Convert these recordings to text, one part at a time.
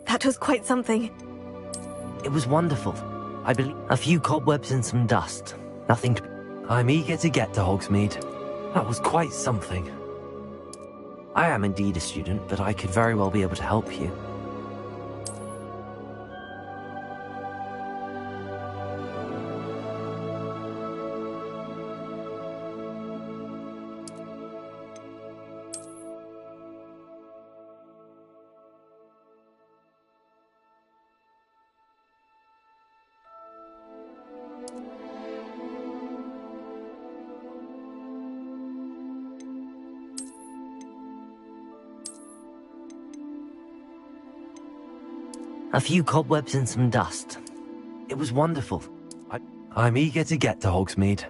That was quite something. It was wonderful. I believe a few cobwebs and some dust. Nothing to... I'm eager to get to Hogsmeade. That was quite something. I am indeed a student, but I could very well be able to help you. A few cobwebs and some dust. It was wonderful. I'm eager to get to Hogsmeade.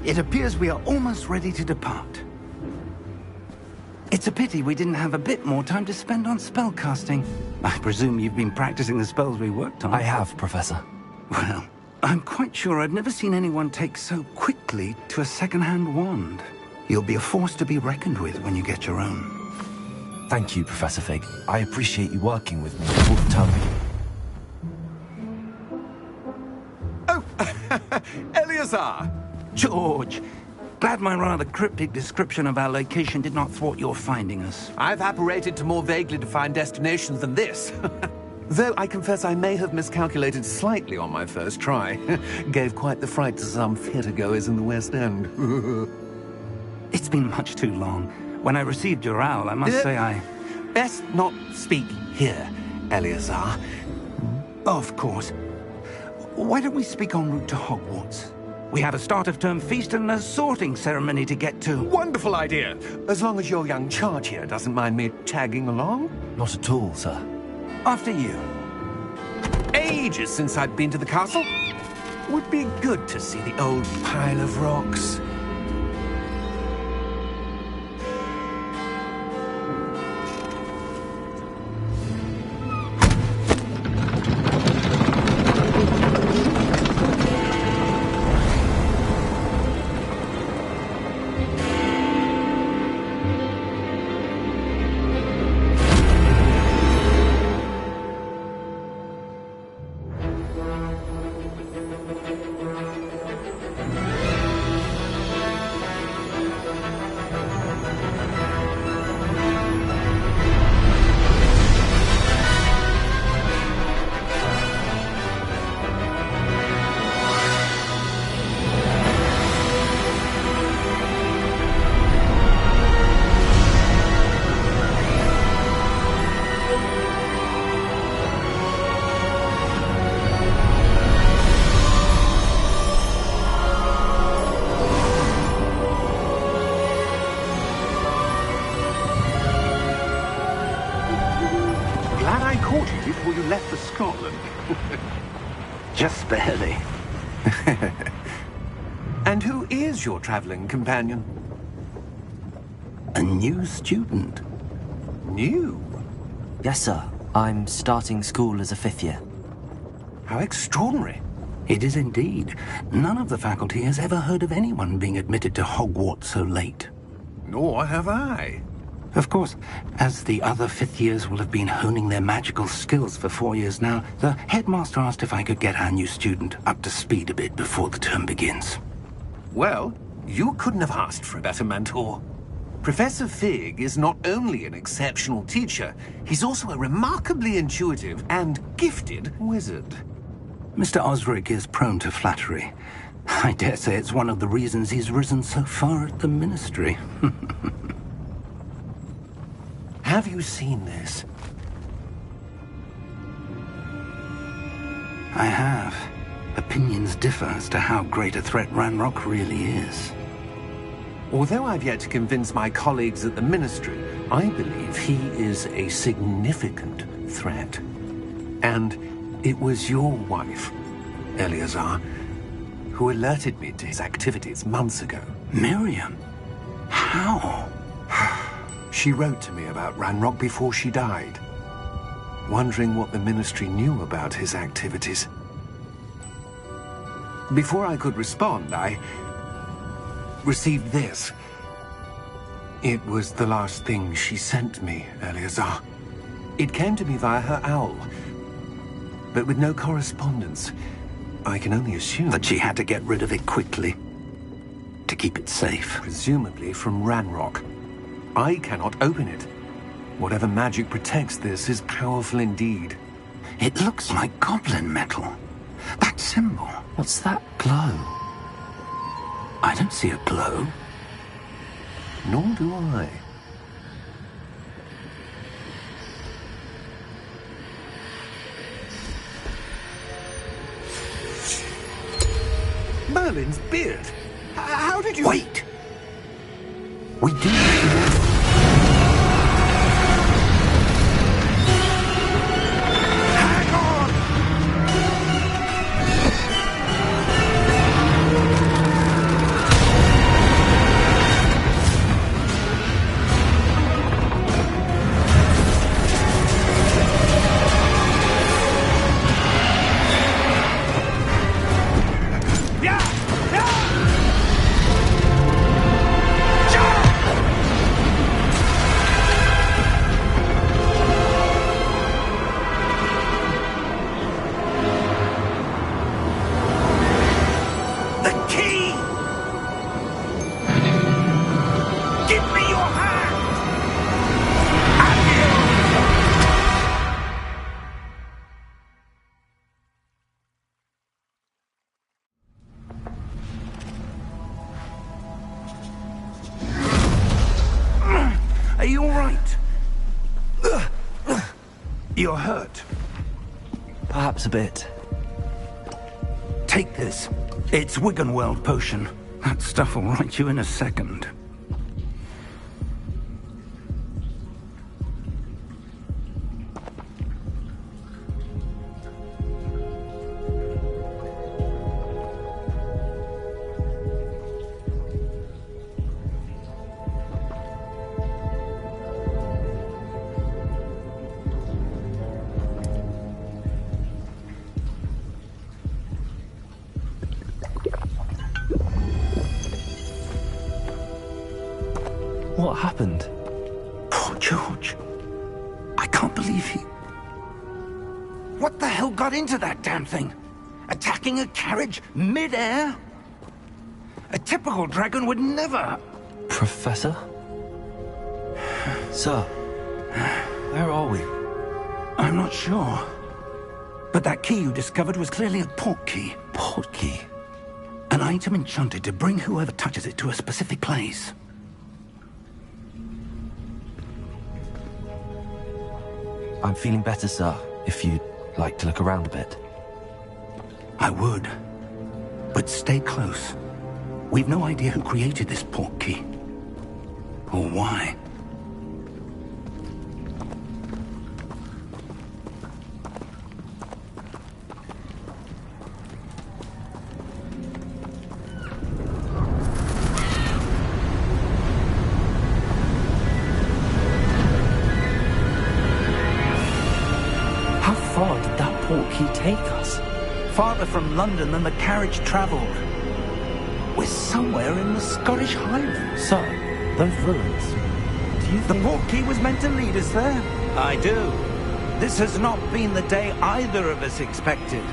It appears we are almost ready to depart. It's a pity we didn't have a bit more time to spend on spellcasting. I presume you've been practicing the spells we worked on. I have, Professor. Well, I'm quite sure I've never seen anyone take so quickly to a second-hand wand. You'll be a force to be reckoned with when you get your own. Thank you, Professor Fig. I appreciate you working with me all the time. Oh, Eleazar! George! Glad my rather cryptic description of our location did not thwart your finding us. I've apparated to more vaguely defined destinations than this. Though I confess I may have miscalculated slightly on my first try. Gave quite the fright to some theatre-goers in the West End. It's been much too long. When I received your owl, I must say I... Best not speak here, Eleazar. Of course. Why don't we speak en route to Hogwarts? We have a start-of-term feast and a sorting ceremony to get to. Wonderful idea! As long as your young charge here doesn't mind me tagging along. Not at all, sir. After you. Ages since I'd been to the castle. Would be good to see the old pile of rocks. Before you left for Scotland. Just barely. And who is your traveling companion? A new student. New? Yes, sir. I'm starting school as a 5th year. How extraordinary. It is indeed. None of the faculty has ever heard of anyone being admitted to Hogwarts so late. Nor have I. Of course, as the other 5th years will have been honing their magical skills for 4 years now, the headmaster asked if I could get our new student up to speed a bit before the term begins. Well, you couldn't have asked for a better mentor. Professor Fig is not only an exceptional teacher, he's also a remarkably intuitive and gifted wizard. Mr. Osric is prone to flattery. I dare say it's one of the reasons he's risen so far at the Ministry. Have you seen this? I have. Opinions differ as to how great a threat Ranrock really is. Although I've yet to convince my colleagues at the Ministry, I believe he is a significant threat. And it was your wife, Eleazar, who alerted me to his activities months ago. Miriam? How? She wrote to me about Ranrock before she died, wondering what the Ministry knew about his activities. Before I could respond, I received this. It was the last thing she sent me, Eleazar. It came to me via her owl, but with no correspondence. I can only assume that she had to get rid of it quickly, to keep it safe. Presumably from Ranrock. I cannot open it. Whatever magic protects this is powerful indeed. It looks like goblin metal. That symbol. What's that glow? I don't see a glow. Nor do I. Merlin's beard. How did you... Wait! We do... You're hurt. Perhaps a bit. Take this. It's Wiggenweld potion. That stuff will right you in a second. What happened? Poor George. I can't believe he... What the hell got into that damn thing? Attacking a carriage mid-air? A typical dragon would never... Professor? Sir, where are we? I'm not sure. But that key you discovered was clearly a port key. Port key? An item enchanted to bring whoever touches it to a specific place. I'm feeling better, sir, if you'd like to look around a bit. I would. But stay close. We've no idea who created this port key. Or why. How far did that port key take us? Farther from London than the carriage travelled. We're somewhere in the Scottish Highlands. Sir, those ruins. Do you The think... port key was meant to lead us there? I do. This has not been the day either of us expected.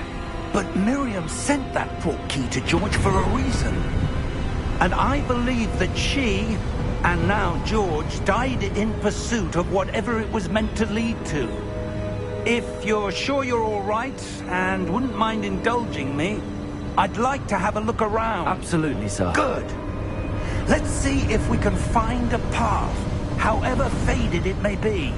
But Miriam sent that port key to George for a reason. And I believe that she, and now George, died in pursuit of whatever it was meant to lead to. If you're sure you're all right, and wouldn't mind indulging me, I'd like to have a look around. Absolutely, sir. Good. Let's see if we can find a path, however faded it may be.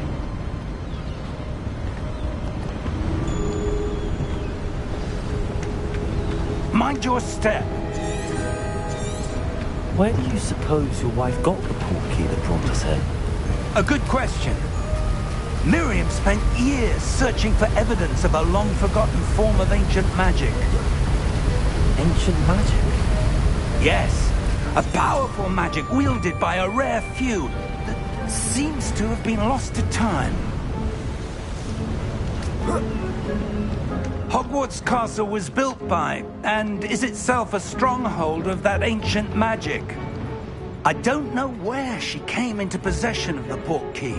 Mind your step. Where do you suppose your wife got the port key that brought us here? A good question. Miriam spent years searching for evidence of a long-forgotten form of ancient magic. Ancient magic? Yes, a powerful magic wielded by a rare few that seems to have been lost to time. Hogwarts Castle was built by, and is itself a stronghold of that ancient magic. I don't know where she came into possession of the port key,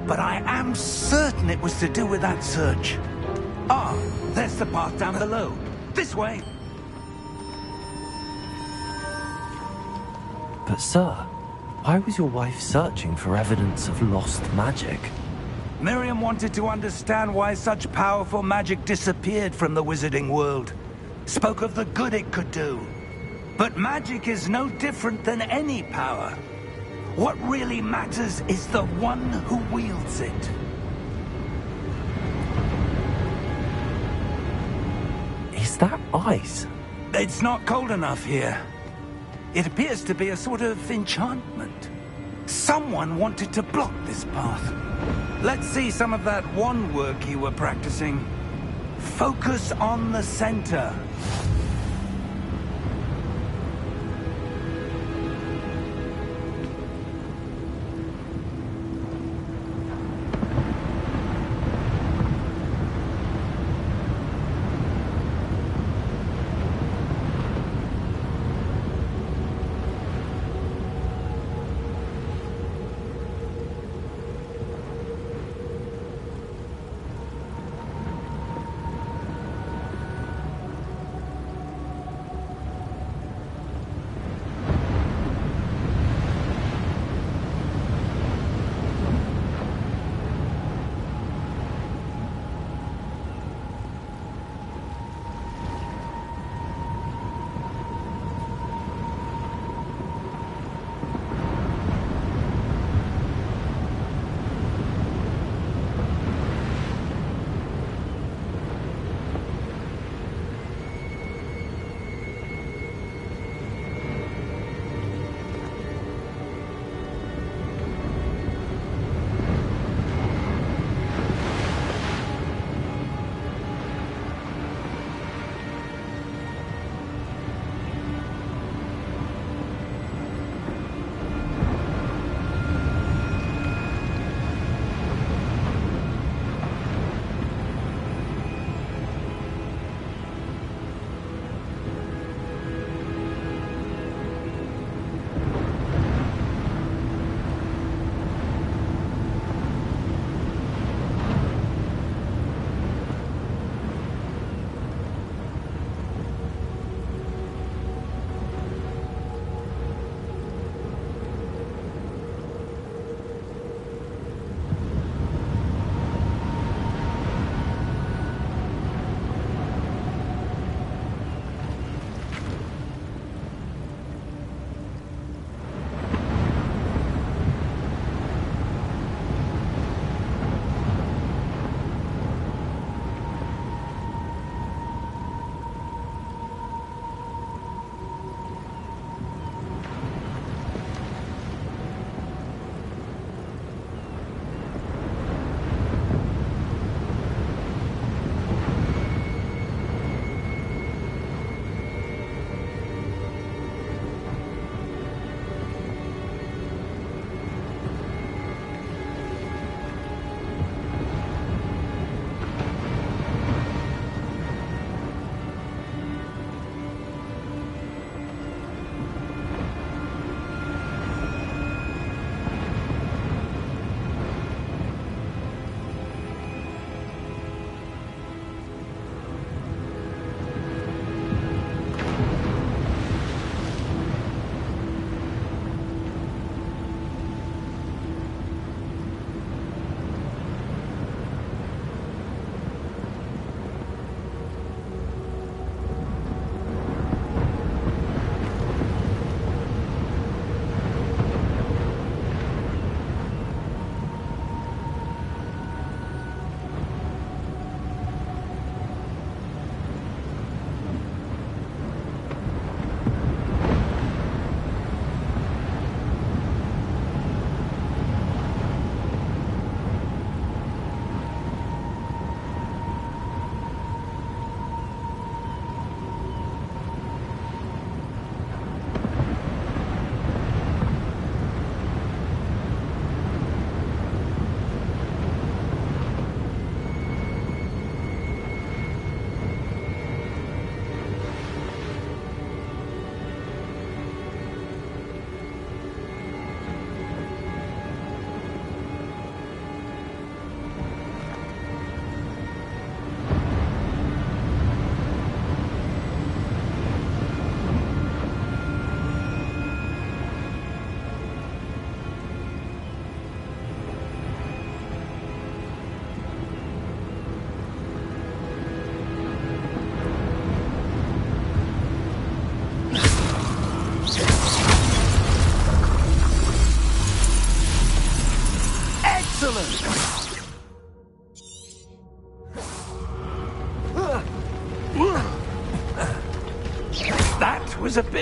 but I am certain it was to do with that search. Ah, there's the path down below. This way. But sir, why was your wife searching for evidence of lost magic? Miriam wanted to understand why such powerful magic disappeared from the wizarding world. Spoke of the good it could do. But magic is no different than any power. What really matters is the one who wields it. Is that ice? It's not cold enough here. It appears to be a sort of enchantment. Someone wanted to block this path. Let's see some of that wand work you were practicing. Focus on the center.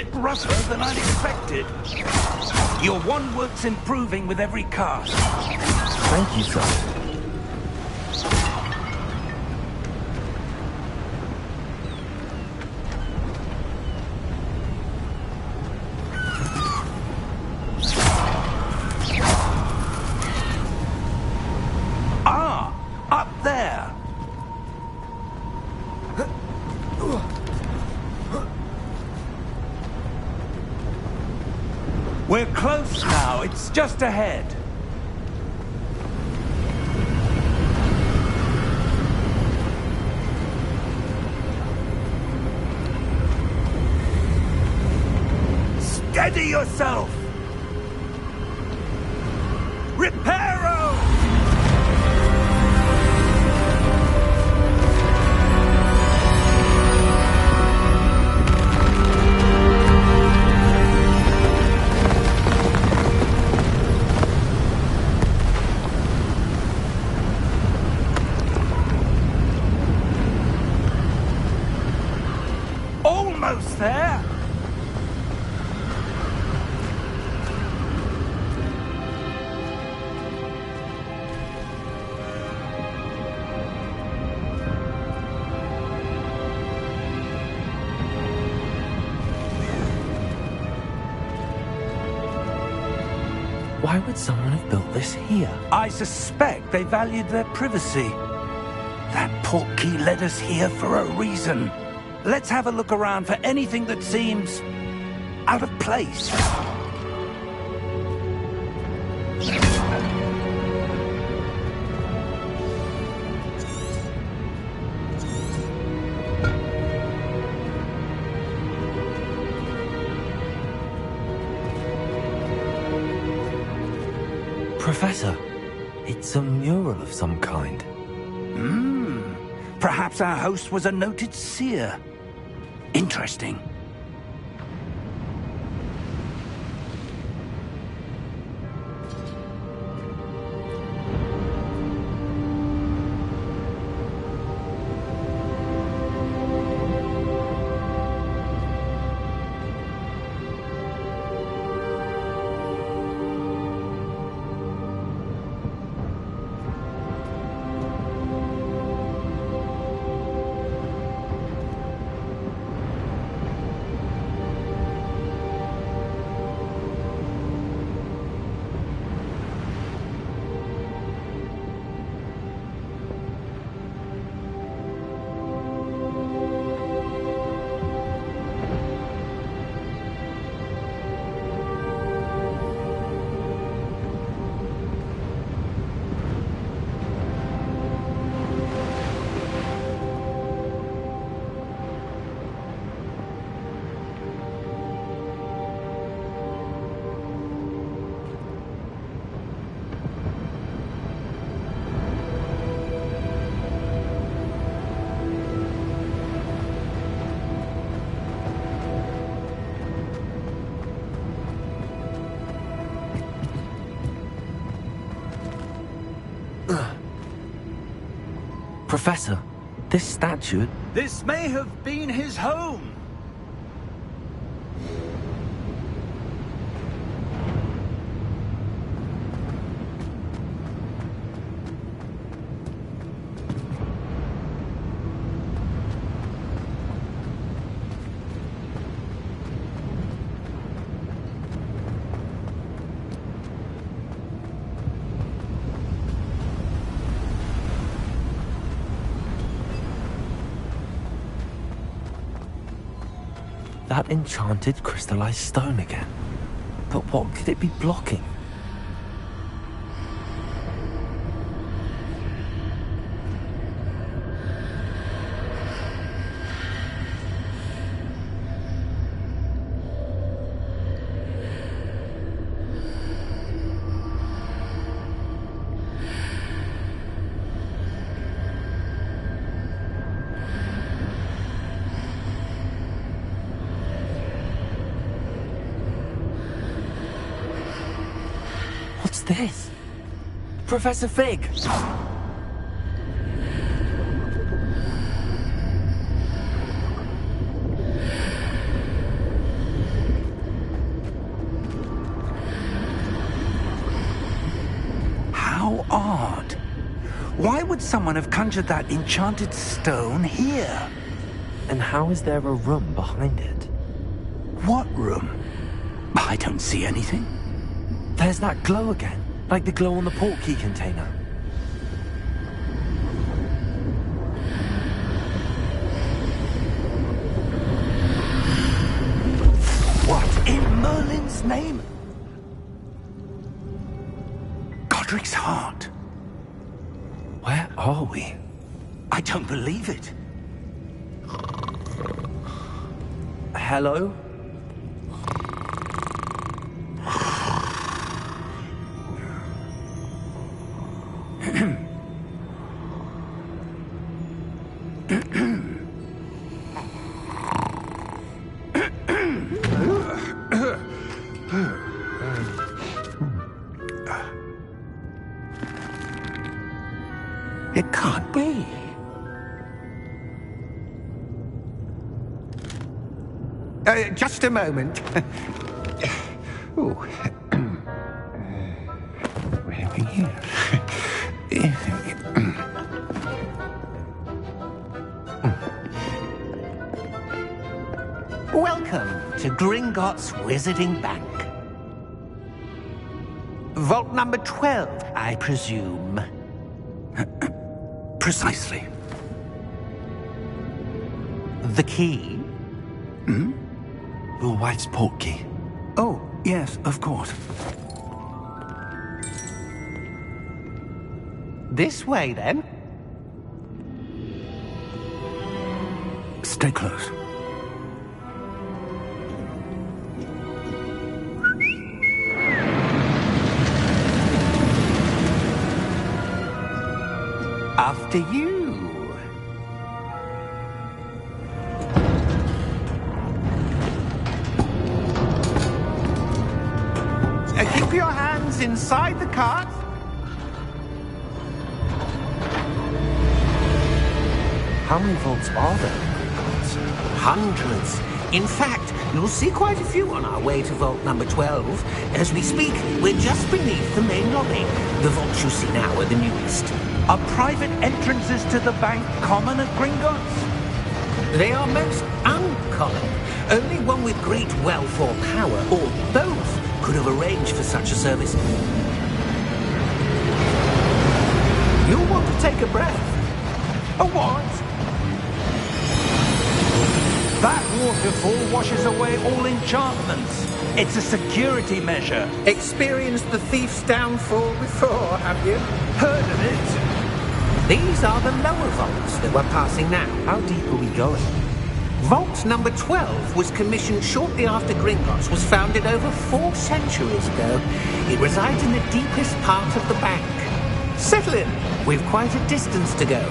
bit rougher than I'd expected. Your one work's improving with every cast. Thank you, sir. Ah, up there. We're close now. It's just ahead. Steady yourself! Reparo! Almost there! Why would someone have built this here? I suspect they valued their privacy. That portkey led us here for a reason. Let's have a look around for anything that seems out of place. Professor, it's a mural of some kind. Perhaps our host was a noted seer. Interesting. Professor, this statue... This may have been his home. That enchanted crystallized stone again. But what could it be blocking? What's this? Professor Fig! Why would someone have conjured that enchanted stone here? And how is there a room behind it? What room? I don't see anything. There's that glow again, like the glow on the portkey container. What in Merlin's name? Godric's heart. Where are we? I don't believe it. Hello? It can't be. Just a moment. Oh. Where are we here? Welcome to Gringotts Wizarding Bank. Vault number 12, I presume. Precisely. The key? Your wife's portkey. Oh, yes, of course. This way, then. Stay close. After you. Keep your hands inside the cart. How many vaults are there in Gringotts? Hundreds. In fact, you'll see quite a few on our way to vault number 12. As we speak, we're just beneath the main lobby. The vaults you see now are the newest. Are private entrances to the bank common at Gringotts? They are most uncommon. Only one with great wealth or power, or both, could have arranged for such a service. You'll want to take a breath. A what? That waterfall washes away all enchantments. It's a security measure. Experienced the thief's downfall before, have you? Heard of it? These are the lower vaults that we're passing now. How deep are we going? Vault number 12 was commissioned shortly after Gringotts was founded over 4 centuries ago. It resides in the deepest part of the bank. Settle in. We've quite a distance to go.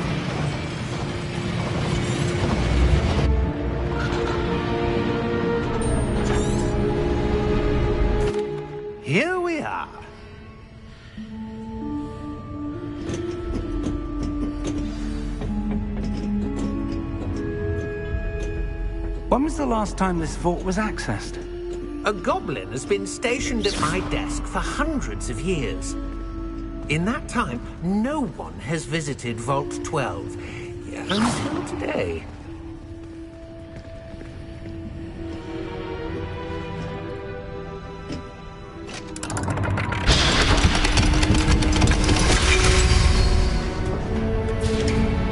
Here we are. When was the last time this vault was accessed? A goblin has been stationed at my desk for hundreds of years. In that time, no one has visited Vault 12 until today.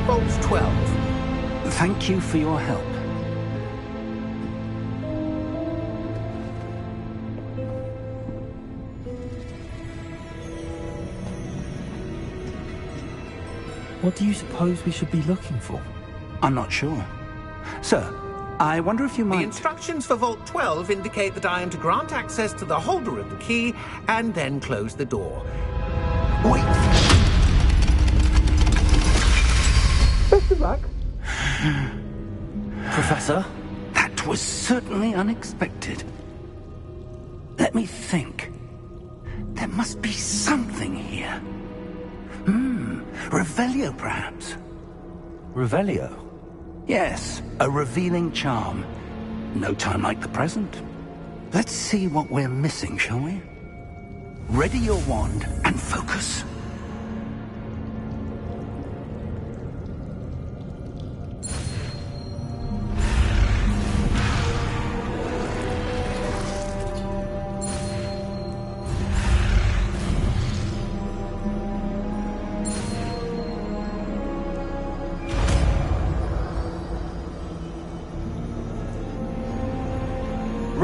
Vault 12. Thank you for your help. What do you suppose we should be looking for? I'm not sure. Sir, I wonder if you The might... instructions for Vault 12 indicate that I am to grant access to the holder of the key and then close the door. Wait! Best of luck. Professor? That was certainly unexpected. Let me think. There must be something here. Revelio, perhaps? Revelio? Yes, a revealing charm. No time like the present. Let's see what we're missing, shall we? Ready your wand and focus.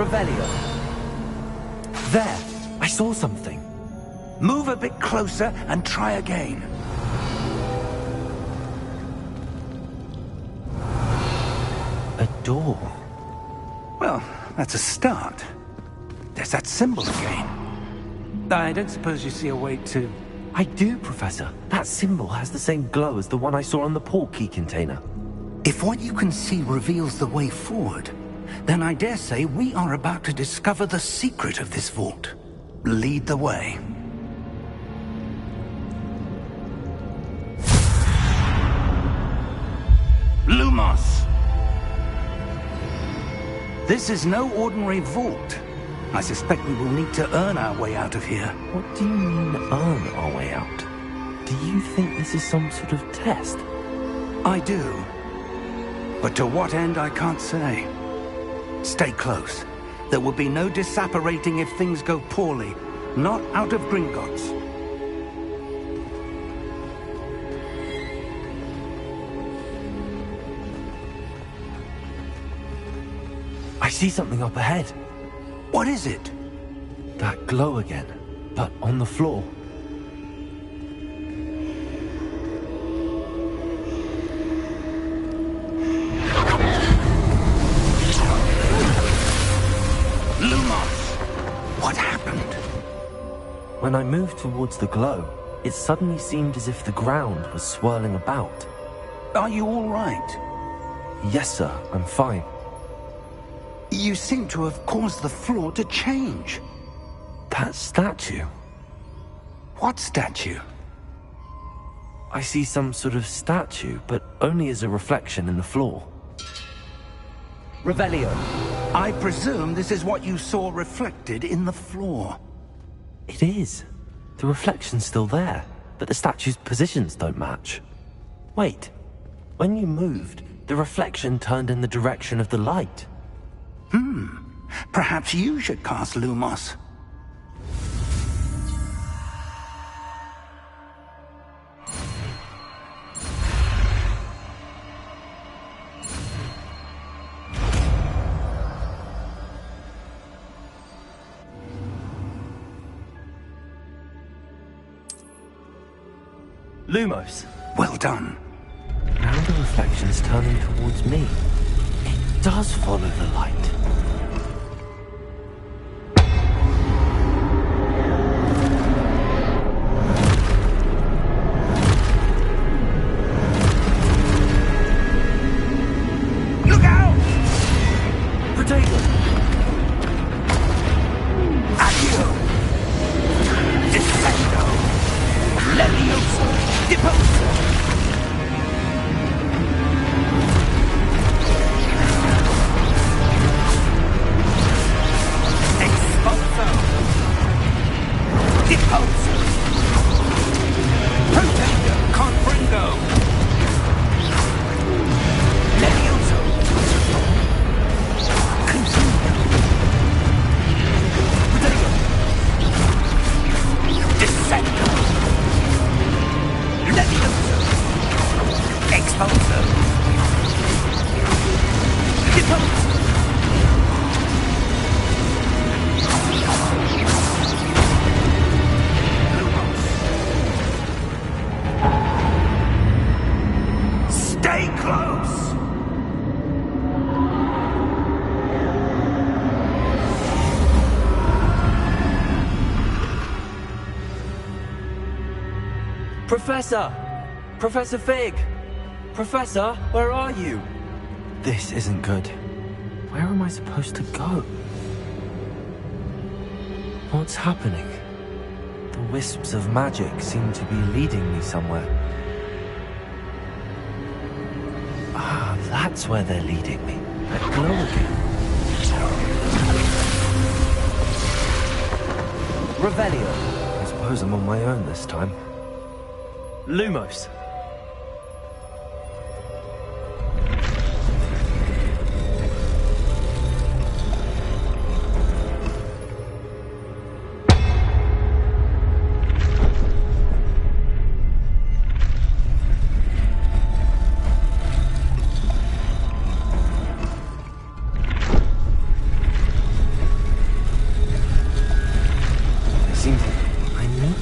Revelio. There! I saw something. Move a bit closer and try again. A door. Well, that's a start. There's that symbol again. I don't suppose you see a way to... I do, Professor. That symbol has the same glow as the one I saw on the portkey container. If what you can see reveals the way forward, then I dare say we are about to discover the secret of this vault. Lead the way. Lumos! This is no ordinary vault. I suspect we will need to earn our way out of here. What do you mean, earn our way out? Do you think this is some sort of test? I do. But to what end, I can't say. Stay close. There will be no disapparating if things go poorly. Not out of Gringotts. I see something up ahead. What is it? That glow again, but on the floor. Lumos! What happened? When I moved towards the glow, it suddenly seemed as if the ground was swirling about. Are you all right? Yes, sir, I'm fine. You seem to have caused the floor to change. That statue. What statue? I see some sort of statue, but only as a reflection in the floor. Revelio. I presume this is what you saw reflected in the floor. It is. The reflection's still there, but the statue's positions don't match. Wait. When you moved, the reflection turned in the direction of the light. Perhaps you should cast Lumos. Lumos. Well done. Now the reflection's turning towards me. It does follow the light. Look out! Potato! Accio! Descendo! Levioso! Deposo! Expulso! Deposo! Protego! Confringo! Levioso! Consumo! Protego! Descendo! Levioso! Expulso! Deposo! Stay close! Professor! Professor Fig! Professor, where are you? This isn't good. Where am I supposed to go? What's happening? The wisps of magic seem to be leading me somewhere. Ah, that's where they're leading me. That glow again. Revelio. I suppose I'm on my own this time. Lumos.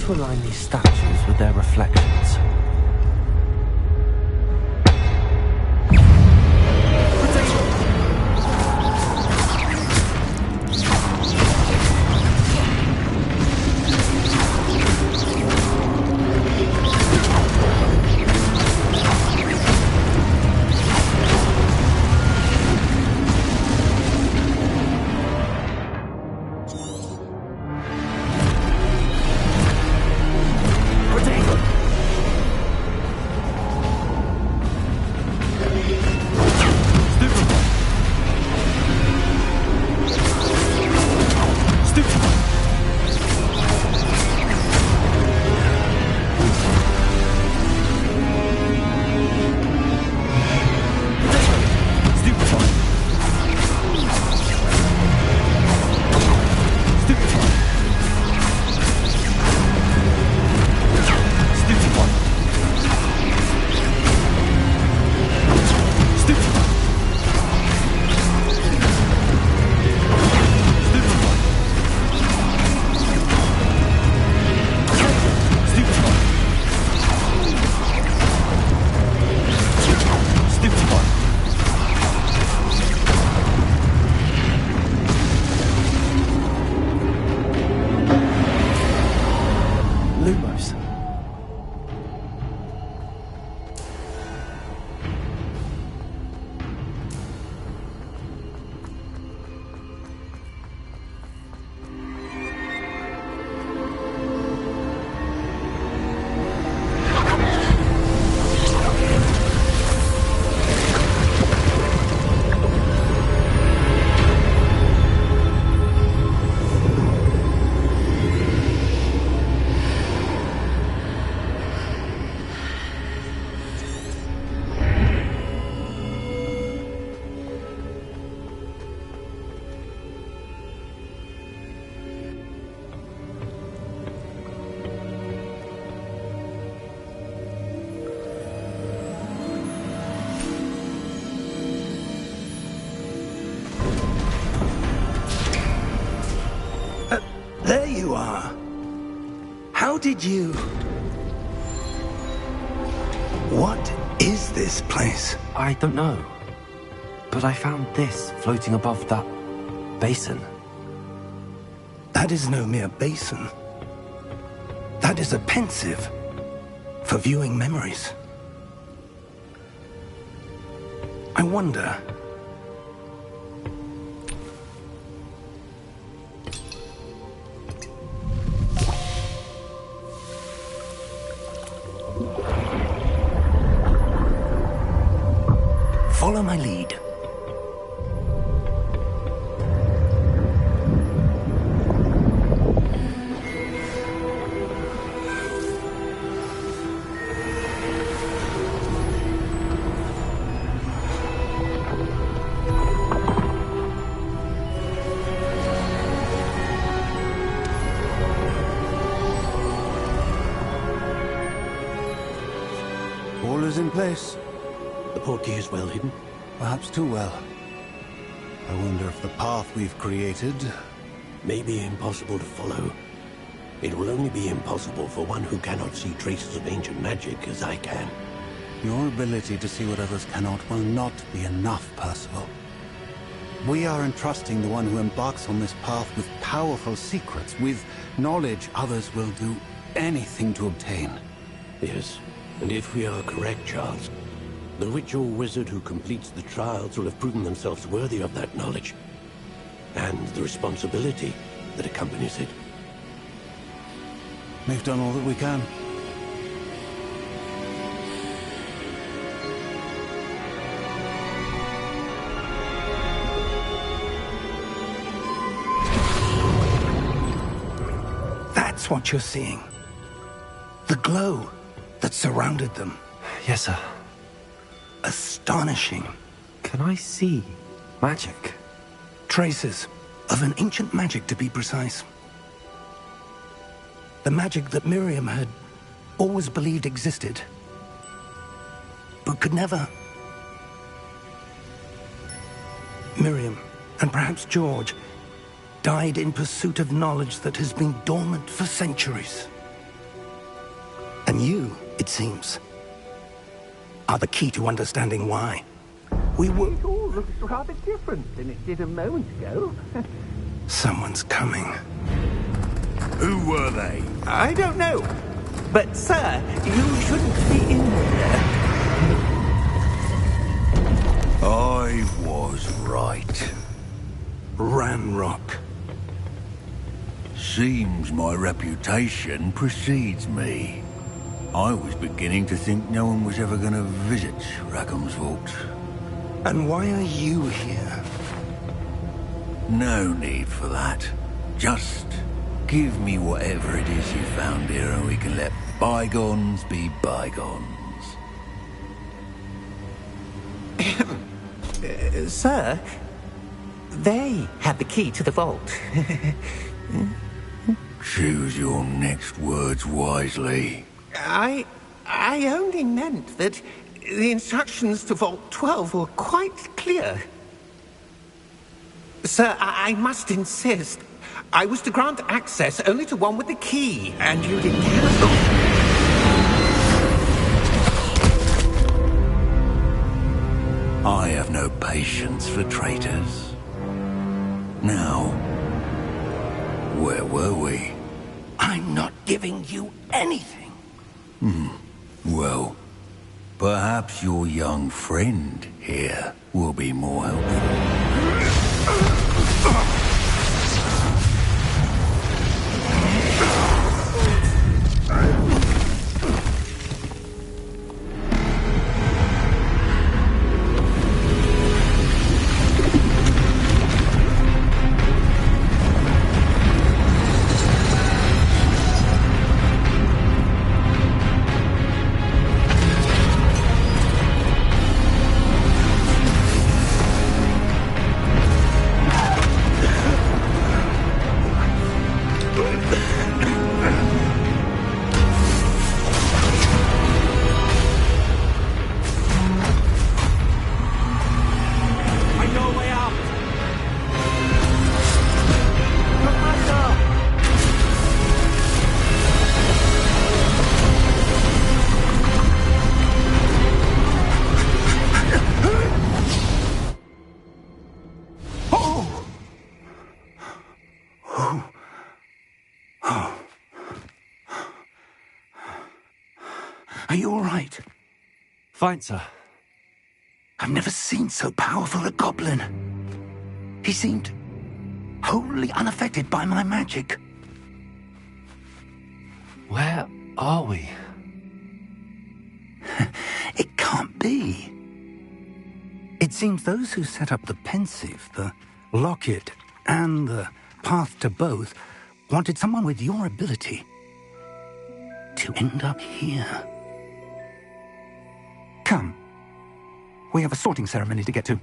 to align these statues with their reflections. There you are. How did you... What is this place? I don't know. But I found this floating above that basin. That is no mere basin. That is a pensive for viewing memories. I wonder... Follow my lead. All is in place. The portkey is well hidden. Perhaps too well. I wonder if the path we've created... May be impossible to follow. It will only be impossible for one who cannot see traces of ancient magic as I can. Your ability to see what others cannot will not be enough, Percival. We are entrusting the one who embarks on this path with powerful secrets, with knowledge others will do anything to obtain. Yes, and if we are correct, Charles, the witch or wizard who completes the trials will have proven themselves worthy of that knowledge, and the responsibility that accompanies it. We've done all that we can. That's what you're seeing. The glow that surrounded them. Yes, sir. Astonishing. Can I see magic? Traces of an ancient magic, to be precise. The magic that Miriam had always believed existed, but could never. Miriam, and perhaps George, died in pursuit of knowledge that has been dormant for centuries. it seems, are the key to understanding why. We were... It all looks rather different than it did a moment ago. Someone's coming. Who were they? I don't know. But, sir, you shouldn't be in here. I was right. Ranrock. Seems my reputation precedes me. I was beginning to think no one was ever going to visit Rackham's vault. And why are you here? No need for that. Just give me whatever it is you found here and we can let bygones be bygones. Sir, they had the key to the vault. Choose your next words wisely. I only meant that the instructions to Vault 12 were quite clear. Sir, I must insist. I was to grant access only to one with the key, and you didn't cancel. I have no patience for traitors. Now, where were we? I'm not giving you anything. Well, perhaps your young friend here will be more helpful. Are you all right? Fine, sir. I've never seen so powerful a goblin. He seemed wholly unaffected by my magic. Where are we? It can't be. It seems those who set up the pensive, the locket, and the path to both wanted someone with your ability to end up here. Come. We have a sorting ceremony to get to.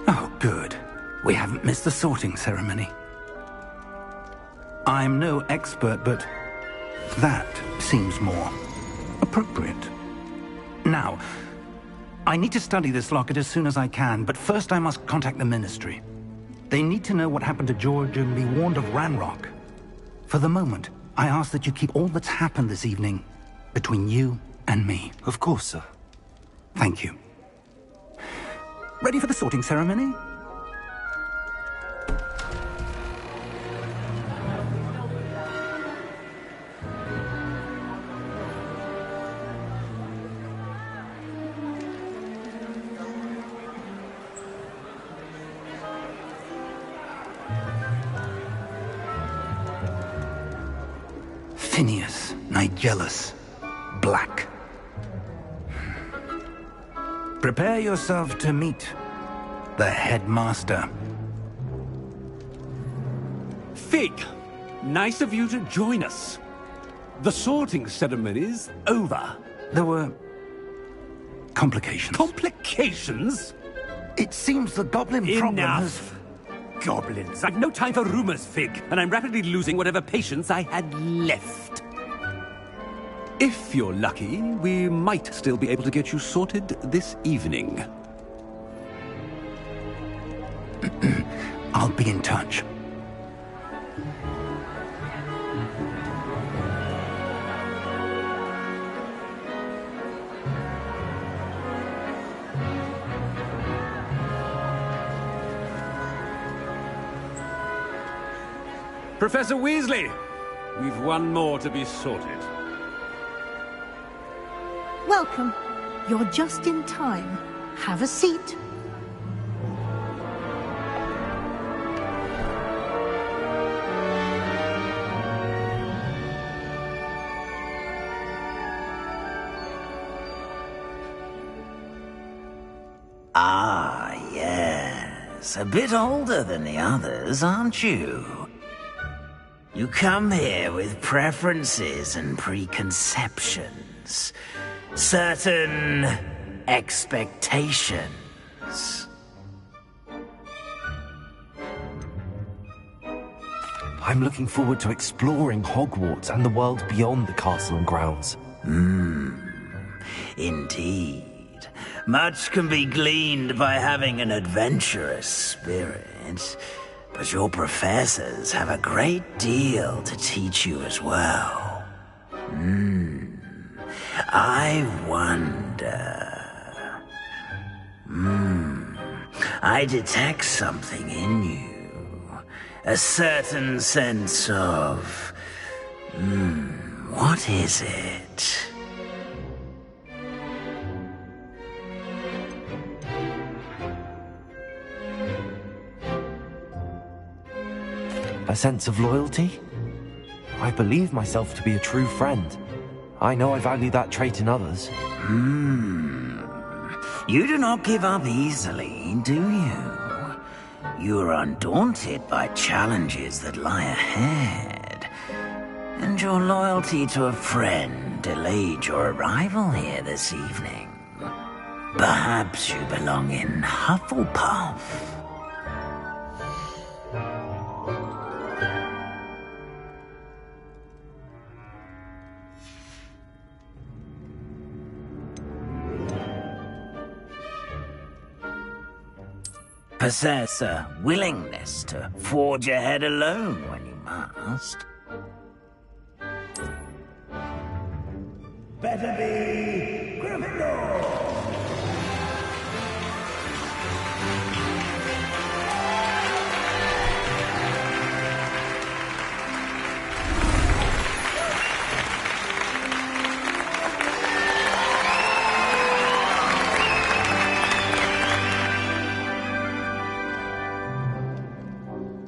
Oh, good. We haven't missed the sorting ceremony. I'm no expert, but that seems more appropriate. Now, I need to study this locket as soon as I can, but first I must contact the Ministry. They need to know what happened to George and be warned of Ranrock. For the moment, I ask that you keep all that's happened this evening between you and me. Of course, sir. Thank you. Ready for the sorting ceremony? Phineas, Nigellus, Black. Prepare yourself to meet the headmaster. Fig, nice of you to join us. The sorting ceremony's over. There were complications. Complications? It seems the goblin problem has... Enough! Goblins. I've no time for rumors, Fig, and I'm rapidly losing whatever patience I had left. If you're lucky, we might still be able to get you sorted this evening. I'll be in touch. Professor Weasley, we've one more to be sorted. Welcome. You're just in time. Have a seat. Ah, yes. A bit older than the others, aren't you? You come here with preferences and preconceptions. Certain expectations. I'm looking forward to exploring Hogwarts and the world beyond the castle and grounds. Indeed. Much can be gleaned by having an adventurous spirit, but your professors have a great deal to teach you as well. I wonder... I detect something in you. A certain sense of... what is it? A sense of loyalty? I believe myself to be a true friend. I know I value that trait in others. You do not give up easily, do you? You are undaunted by challenges that lie ahead. And your loyalty to a friend delayed your arrival here this evening. Perhaps you belong in Hufflepuff. Possess a willingness to forge ahead alone when you must. Better be Gryffindor!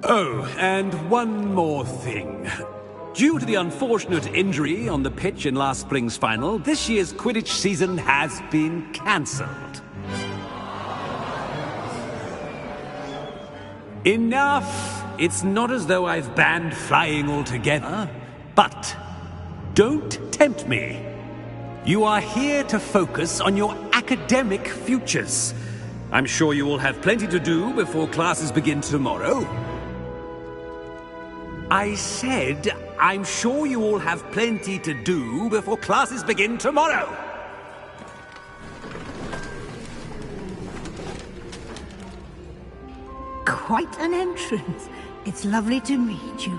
Oh, and one more thing. Due to the unfortunate injury on the pitch in last spring's final, this year's Quidditch season has been cancelled. Enough! It's not as though I've banned flying altogether, but don't tempt me. You are here to focus on your academic futures. I'm sure you will have plenty to do before classes begin tomorrow. I said I'm sure you all have plenty to do before classes begin tomorrow. Quite an entrance. It's lovely to meet you.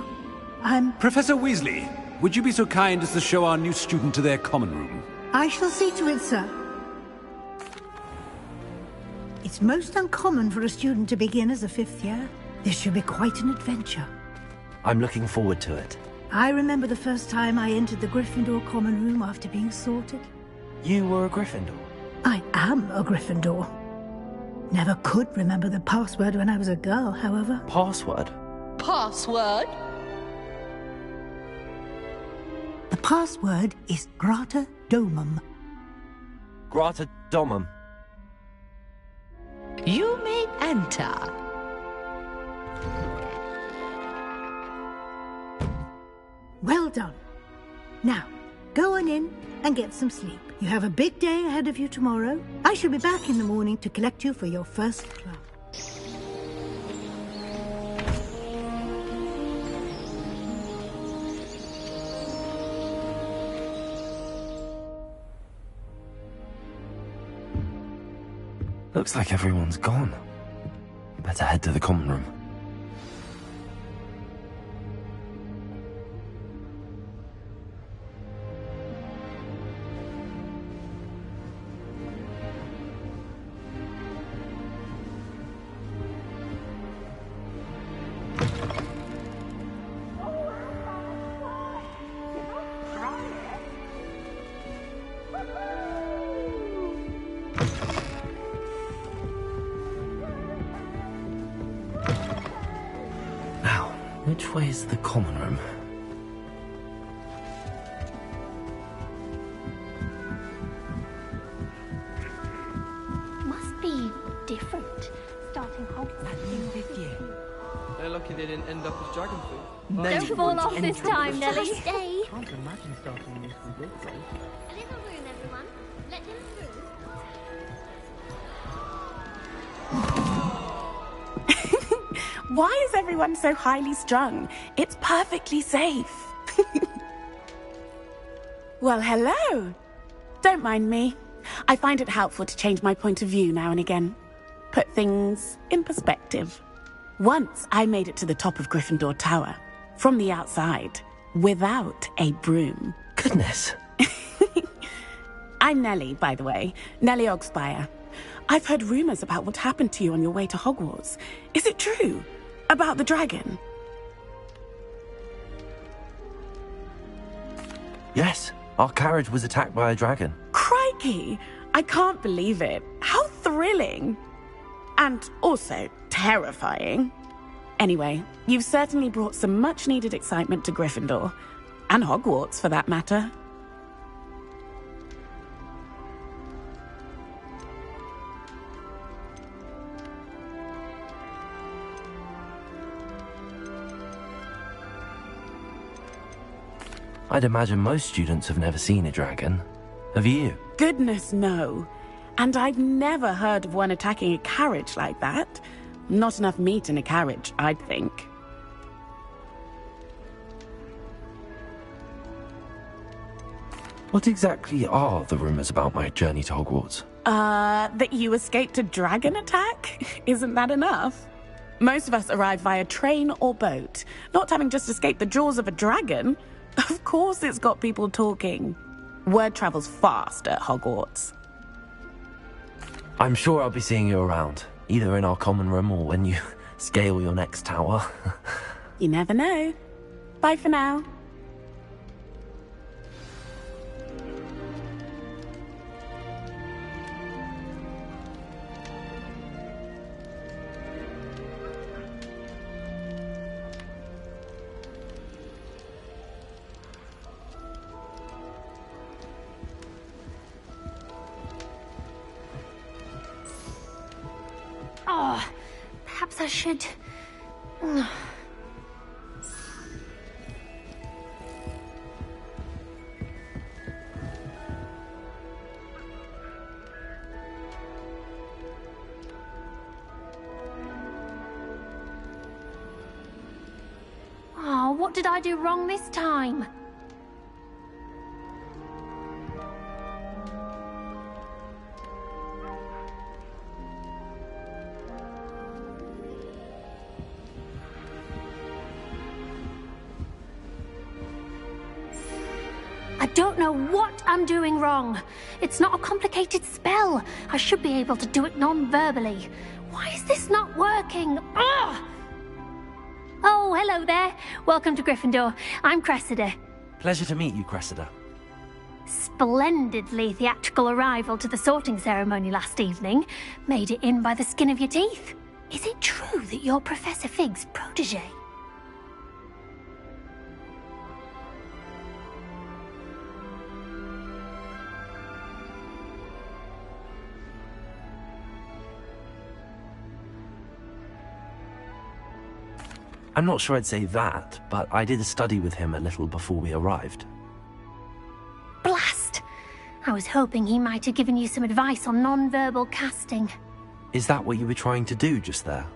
Professor Weasley, would you be so kind as to show our new student to their common room? I shall see to it, sir. It's most uncommon for a student to begin as a 5th year. This should be quite an adventure. I'm looking forward to it. I remember the first time I entered the Gryffindor common room after being sorted. You were a Gryffindor? I am a Gryffindor. Never could remember the password when I was a girl, however. Password? Password? The password is Grata Domum. Grata Domum. You may enter. Well done. Now, go on in and get some sleep. You have a big day ahead of you tomorrow. I shall be back in the morning to collect you for your first class. Looks like everyone's gone. Better head to the common room. Which way is the common room? Must be different. Starting Hogwarts. They're lucky they didn't end up as dragon food. No, don't fall off this time, Nelly. Stay. Can't imagine starting this with A little room, everyone. Let him through. Why is everyone so highly strung? It's perfectly safe. Well, hello. Don't mind me. I find it helpful to change my point of view now and again. Put things in perspective. Once I made it to the top of Gryffindor Tower, from the outside, without a broom. Goodness. I'm Nellie, by the way. Nellie Ogspire. I've heard rumors about what happened to you on your way to Hogwarts. Is it true? About the dragon? Yes, our carriage was attacked by a dragon. Crikey! I can't believe it. How thrilling! And also terrifying. Anyway, you've certainly brought some much-needed excitement to Gryffindor. And Hogwarts, for that matter. I'd imagine most students have never seen a dragon. Have you? Goodness, no. And I've never heard of one attacking a carriage like that. Not enough meat in a carriage, I'd think. What exactly are the rumors about my journey to Hogwarts? That you escaped a dragon attack? Isn't that enough? Most of us arrive via train or boat, not having just escaped the jaws of a dragon. Of course it's got people talking. Word travels fast at Hogwarts. I'm sure I'll be seeing you around, either in our common room or when you scale your next tower. You never know. Bye for now. Oh, perhaps I should... what did I do wrong this time? I don't know what I'm doing wrong. It's not a complicated spell. I should be able to do it non-verbally. Why is this not working? Ugh! Oh, hello there. Welcome to Gryffindor. I'm Cressida. Pleasure to meet you, Cressida. Splendidly theatrical arrival to the sorting ceremony last evening. Made it in by the skin of your teeth. Is it true that you're Professor Fig's protege? I'm not sure I'd say that, but I did study with him a little before we arrived. Blast! I was hoping he might have given you some advice on non-verbal casting. Is that what you were trying to do just there?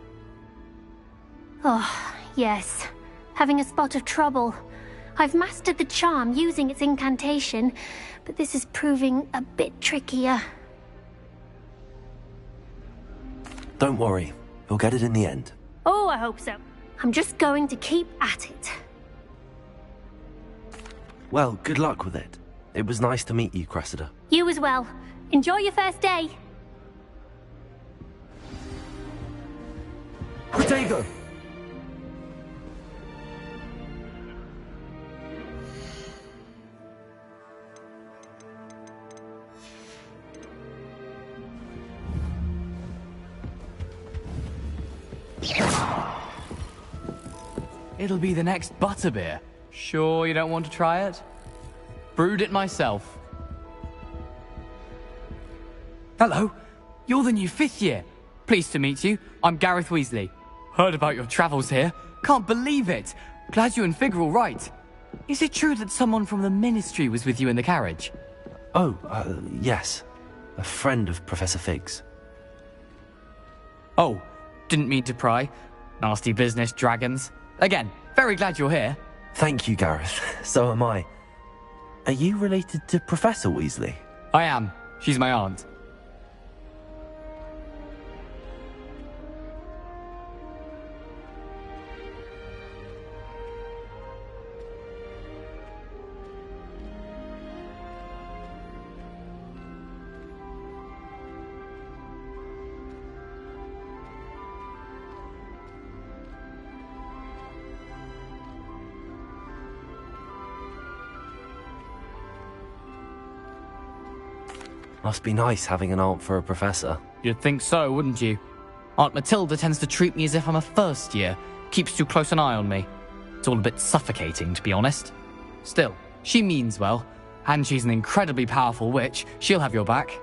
Oh, yes. Having a spot of trouble. I've mastered the charm using its incantation, but this is proving a bit trickier. Don't worry, you'll get it in the end. Oh, I hope so. I'm just going to keep at it. Well, good luck with it. It was nice to meet you, Cressida. You as well. Enjoy your first day. Protego! It'll be the next butterbeer. Sure you don't want to try it? Brewed it myself. Hello, you're the new 5th year. Pleased to meet you. I'm Gareth Weasley. Heard about your travels here. Can't believe it. Glad you and Fig are all right. Is it true that someone from the Ministry was with you in the carriage? Oh, yes. A friend of Professor Fig's. Oh, didn't mean to pry. Nasty business, dragons. Again, very glad you're here. Thank you, Gareth. So am I. Are you related to Professor Weasley? I am. She's my aunt. Must be nice having an aunt for a professor. You'd think so, wouldn't you? Aunt Matilda tends to treat me as if I'm a first year. Keeps too close an eye on me. It's all a bit suffocating, to be honest. Still, she means well. And she's an incredibly powerful witch. She'll have your back.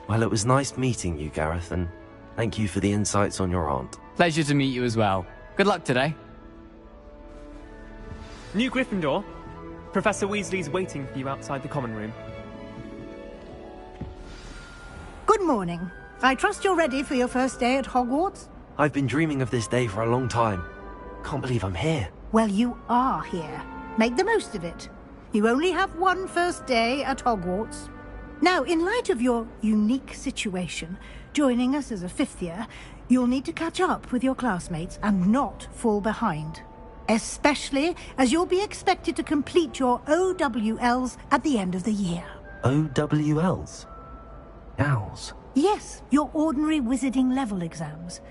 Well, it was nice meeting you, Gareth, and thank you for the insights on your aunt. Pleasure to meet you as well. Good luck today. New Gryffindor. Professor Weasley's waiting for you outside the common room. Good morning. I trust you're ready for your first day at Hogwarts? I've been dreaming of this day for a long time. Can't believe I'm here. Well, you are here. Make the most of it. You only have one first day at Hogwarts. Now, in light of your unique situation, joining us as a 5th year, you'll need to catch up with your classmates and not fall behind. Especially as you'll be expected to complete your OWLs at the end of the year. OWLs? Owls? Yes, your ordinary wizarding level exams.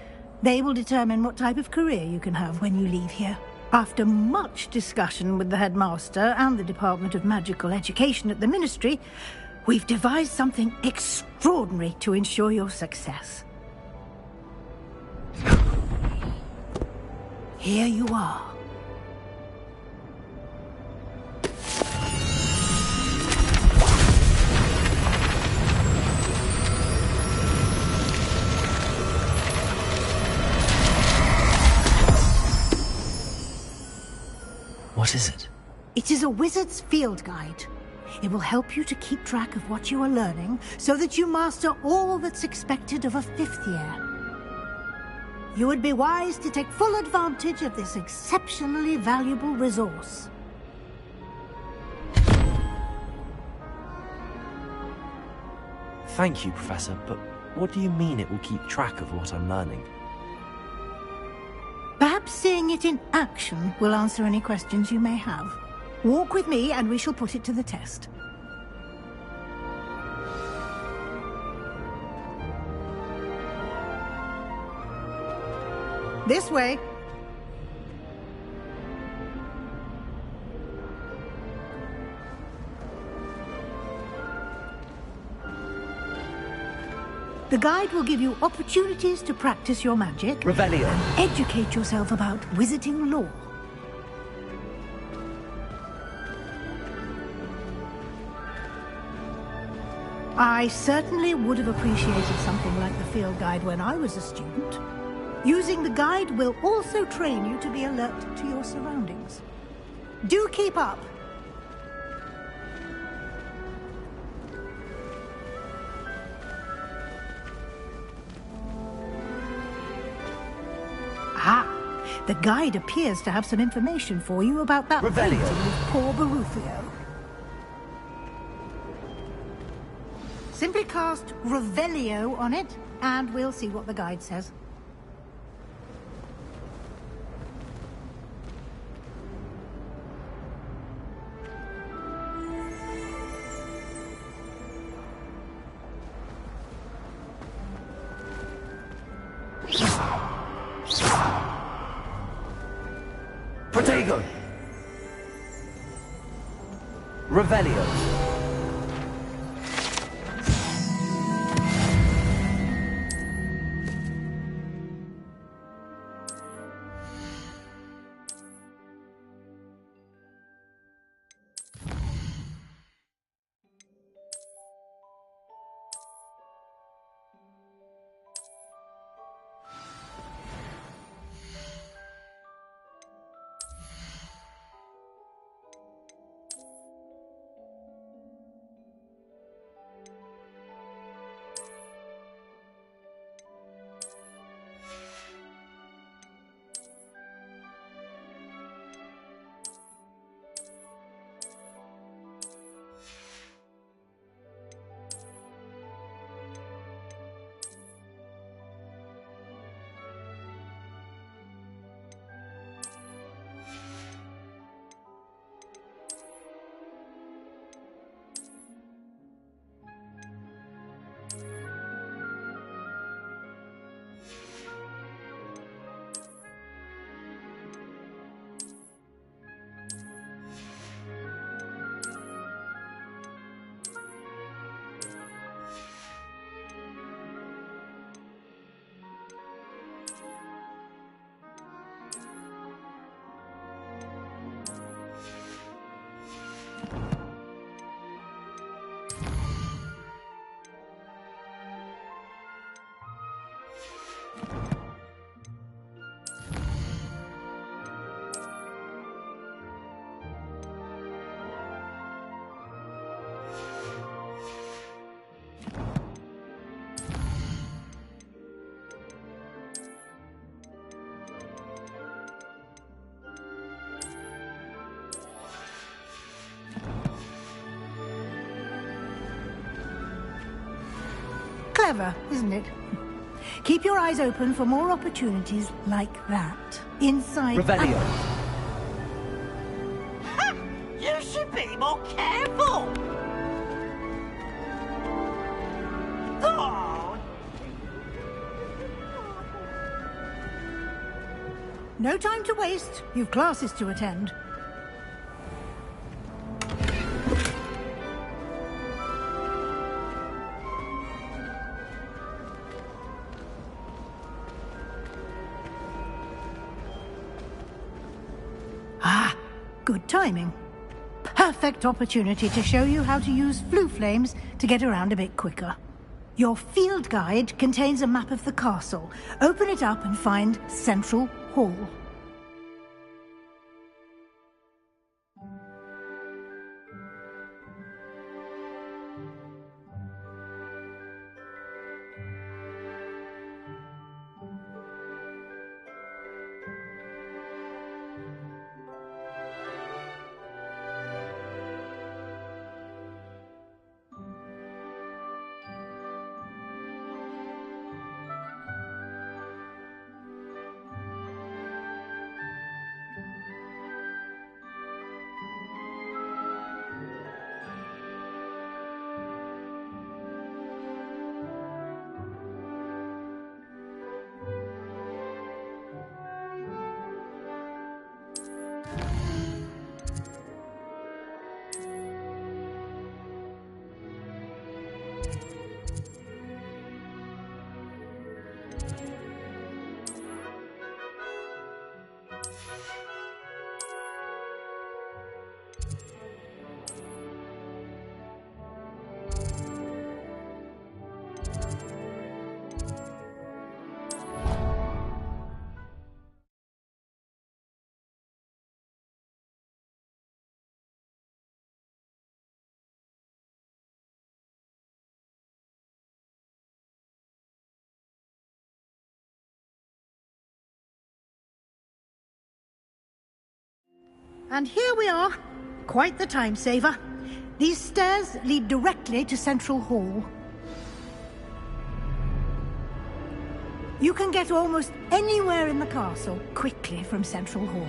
They will determine what type of career you can have when you leave here. After much discussion with the headmaster and the Department of Magical Education at the Ministry, we've devised something extraordinary to ensure your success. Here you are. What is it? It is a wizard's field guide. It will help you to keep track of what you are learning so that you master all that's expected of a 5th year. You would be wise to take full advantage of this exceptionally valuable resource. Thank you, Professor, but what do you mean it will keep track of what I'm learning? Perhaps seeing it in action will answer any questions you may have. Walk with me and we shall put it to the test. This way. The guide will give you opportunities to practice your magic. Revelio. Educate yourself about wizarding lore. I certainly would have appreciated something like the field guide when I was a student. Using the guide will also train you to be alert to your surroundings. Do keep up! Ah, the guide appears to have some information for you about that Revelio. painting of poor Barufio. Simply cast Revelio on it, and we'll see what the guide says. Protego! Revelio! Clever, isn't it? Keep your eyes open for more opportunities like that. Inside Revelio. Ha! You should be more careful! Oh! No time to waste. You've classes to attend. Good timing. Perfect opportunity to show you how to use flue flames to get around a bit quicker. Your field guide contains a map of the castle. Open it up and find Central Hall. And here we are. Quite the time saver. These stairs lead directly to Central Hall. You can get almost anywhere in the castle quickly from Central Hall.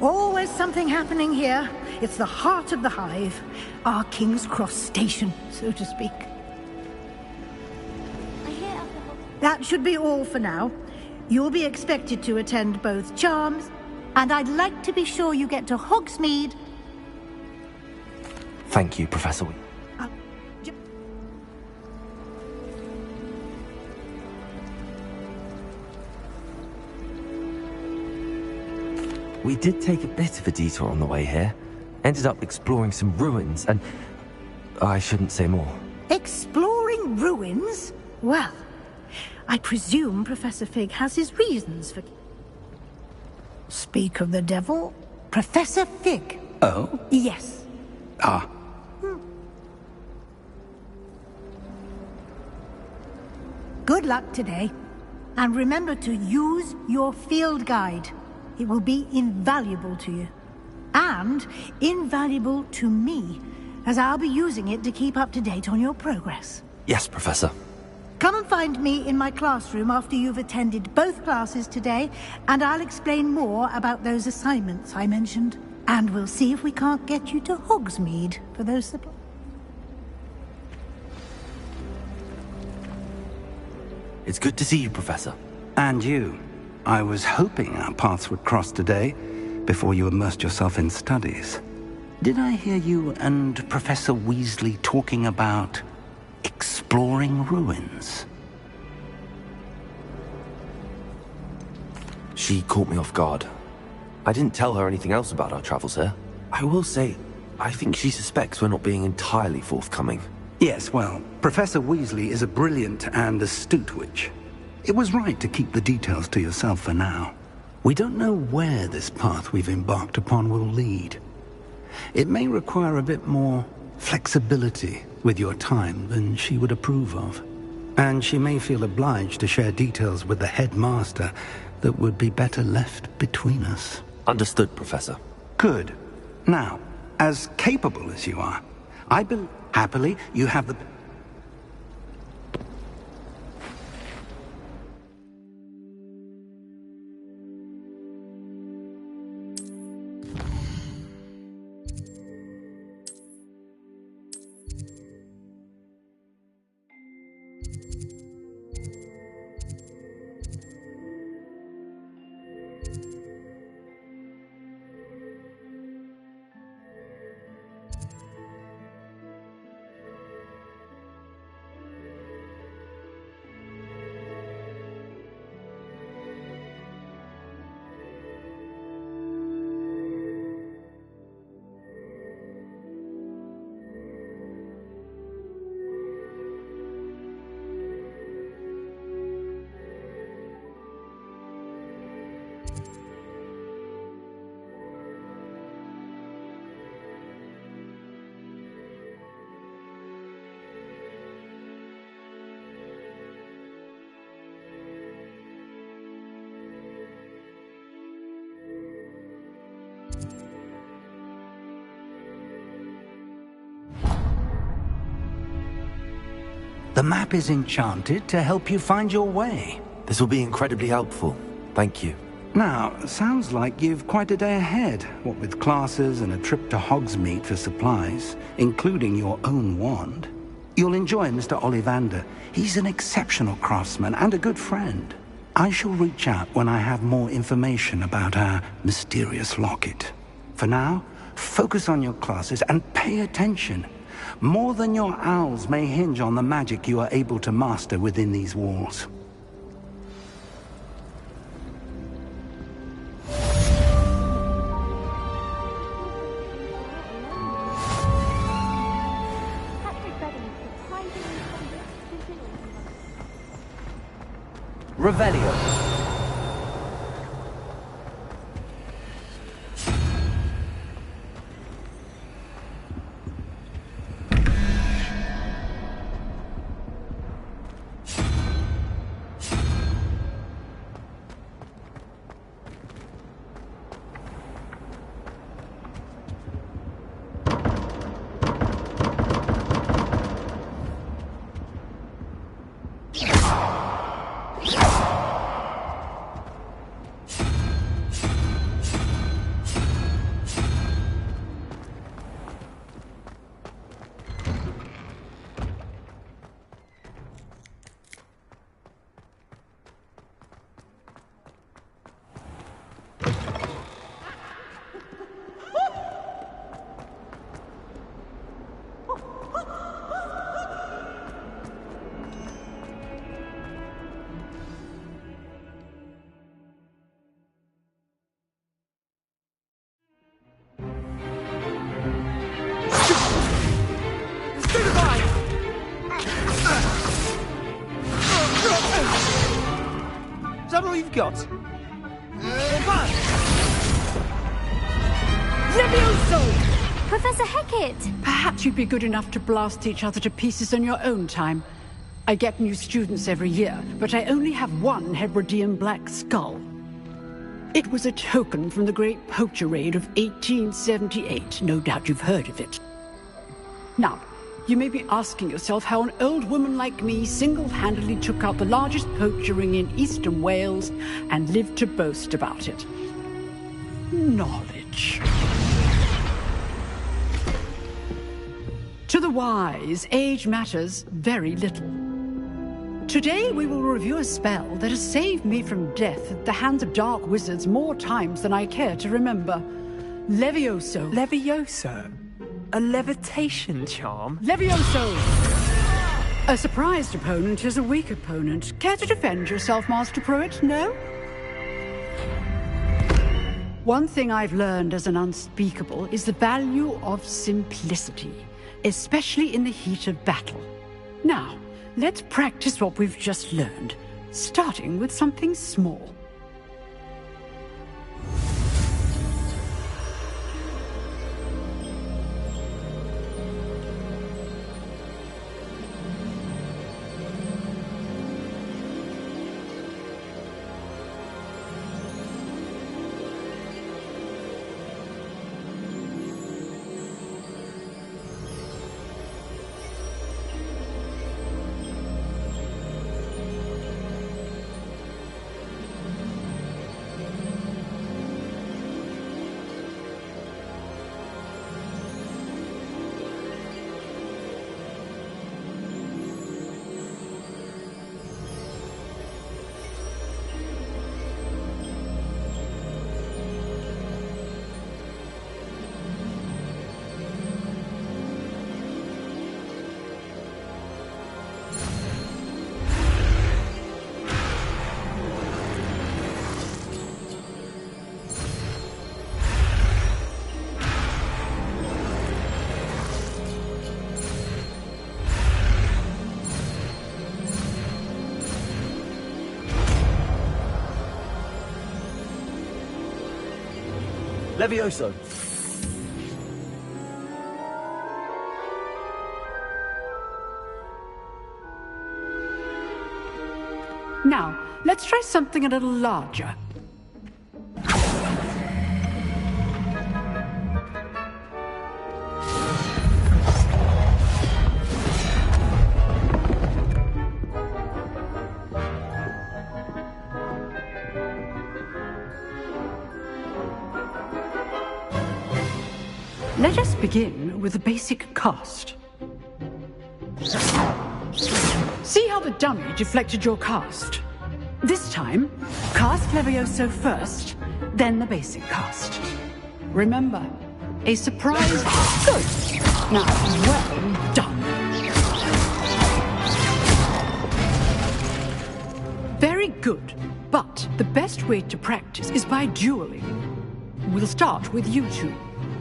Always something happening here. It's the heart of the hive. Our King's Cross station, so to speak. That should be all for now. You'll be expected to attend both charms, and I'd like to be sure you get to Hogsmeade. Thank you, Professor. We did take a bit of a detour on the way here. Ended up exploring some ruins, and I shouldn't say more. Exploring ruins? Well, I presume Professor Fig has his reasons for... Speak of the devil, Professor Fig. Oh? Yes. Ah. Good luck today. And remember to use your field guide. It will be invaluable to you. And invaluable to me, as I'll be using it to keep up to date on your progress. Yes, Professor. Come and find me in my classroom after you've attended both classes today, and I'll explain more about those assignments I mentioned. And we'll see if we can't get you to Hogsmeade for those supplies. It's good to see you, Professor. And you. I was hoping our paths would cross today, before you immersed yourself in studies. Did I hear you and Professor Weasley talking about exploring ruins? She caught me off guard. I didn't tell her anything else about our travels here. I will say, I think she suspects we're not being entirely forthcoming. Yes, well, Professor Weasley is a brilliant and astute witch. It was right to keep the details to yourself for now. We don't know where this path we've embarked upon will lead. It may require a bit more flexibility with your time than she would approve of. And she may feel obliged to share details with the headmaster that would be better left between us. Understood, Professor. Good. Now, as capable as you are, I believe happily you have the... The map is enchanted to help you find your way. This will be incredibly helpful. Thank you. Now, sounds like you've quite a day ahead, what with classes and a trip to Hogsmeade for supplies, including your own wand. You'll enjoy Mr. Ollivander. He's an exceptional craftsman and a good friend. I shall reach out when I have more information about our mysterious locket. For now, focus on your classes and pay attention. More than your owls may hinge on the magic you are able to master within these walls. Revelio. Is that all you've got? Levioso! Professor Hecat! Perhaps you'd be good enough to blast each other to pieces on your own time. I get new students every year, but I only have one Hebridean black skull. It was a token from the Great Poacher Raid of 1878. No doubt you've heard of it. Now, you may be asking yourself how an old woman like me single-handedly took out the largest poacher ring in eastern Wales and lived to boast about it. Knowledge. To the wise, age matters very little. Today we will review a spell that has saved me from death at the hands of dark wizards more times than I care to remember. Levioso. Levioso? A levitation charm? Levioso! A surprised opponent is a weak opponent. Care to defend yourself, Master Pruitt? No? One thing I've learned as an unspeakable is the value of simplicity, especially in the heat of battle. Now, let's practice what we've just learned, starting with something small. Levioso. Now, let's try something a little larger. Let us begin with the basic cast. See how the dummy deflected your cast? This time, cast Levioso first, then the basic cast. Remember, a surprise... Good! Now, well done. Very good, but the best way to practice is by dueling. We'll start with you two.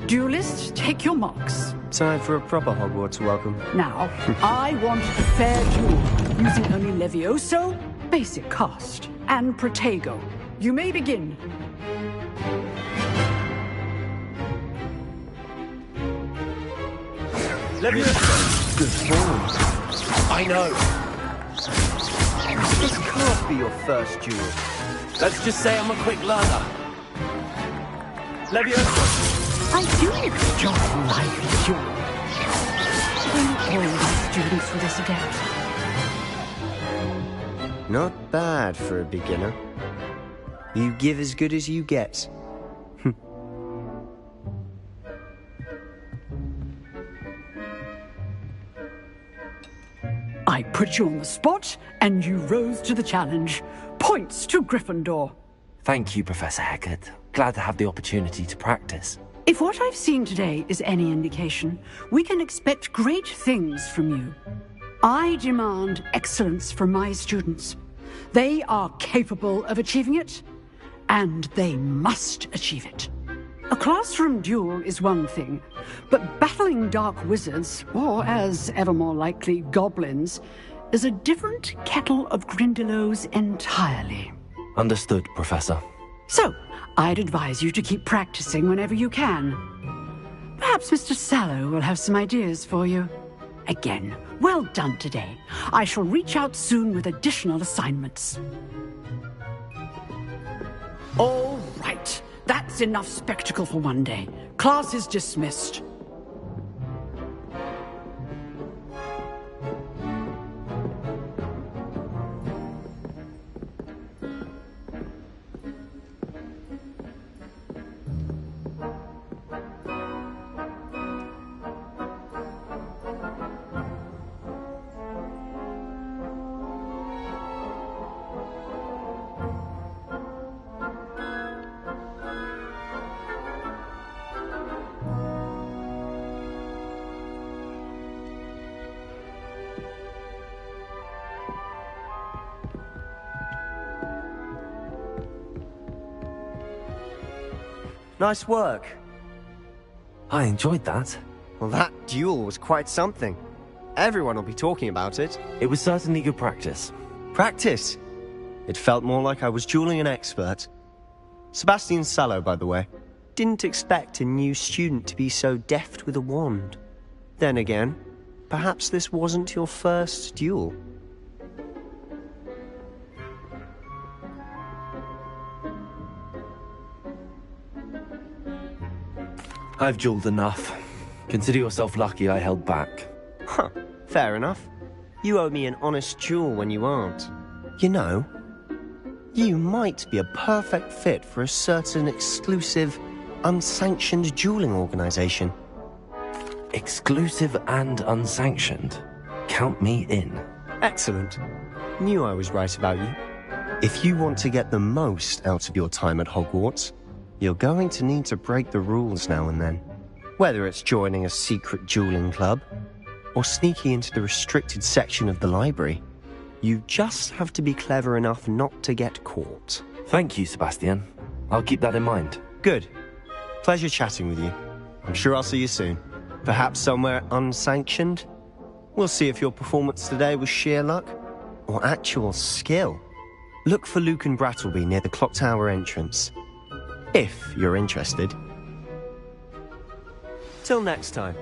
Duelists, take your marks. Time for a proper Hogwarts welcome. Now, I want a fair duel, using only Levioso basic cast and Protego. You may begin. Let me... Good form. I know. This can't be your first duel. Let's just say I'm a quick learner. Leviosa. I do enjoy live duel. Bring all my students for this event. Not bad for a beginner. You give as good as you get. I put you on the spot, and you rose to the challenge. Points to Gryffindor. Thank you, Professor Hecat. Glad to have the opportunity to practice. If what I've seen today is any indication, we can expect great things from you. I demand excellence from my students. They are capable of achieving it, and they must achieve it. A classroom duel is one thing, but battling dark wizards, or as ever more likely, goblins, is a different kettle of Grindylows entirely. Understood, Professor. So, I'd advise you to keep practicing whenever you can. Perhaps Mr. Sallow will have some ideas for you. Again, well done today. I shall reach out soon with additional assignments. All right. That's enough spectacle for one day. Class is dismissed. Nice work. I enjoyed that. Well, that duel was quite something. Everyone will be talking about it. It was certainly good practice. Practice? It felt more like I was dueling an expert. Sebastian Sallow, by the way. Didn't expect a new student to be so deft with a wand. Then again, perhaps this wasn't your first duel. I've dueled enough. Consider yourself lucky I held back. Huh, fair enough. You owe me an honest duel when you aren't. You know, you might be a perfect fit for a certain exclusive, unsanctioned dueling organization. Exclusive and unsanctioned? Count me in. Excellent. Knew I was right about you. If you want to get the most out of your time at Hogwarts, you're going to need to break the rules now and then. Whether it's joining a secret dueling club, or sneaking into the restricted section of the library, you just have to be clever enough not to get caught. Thank you, Sebastian. I'll keep that in mind. Good. Pleasure chatting with you. I'm sure I'll see you soon. Perhaps somewhere unsanctioned? We'll see if your performance today was sheer luck, or actual skill. Look for Luke and Brattleby near the clock tower entrance. If you're interested. Till next time.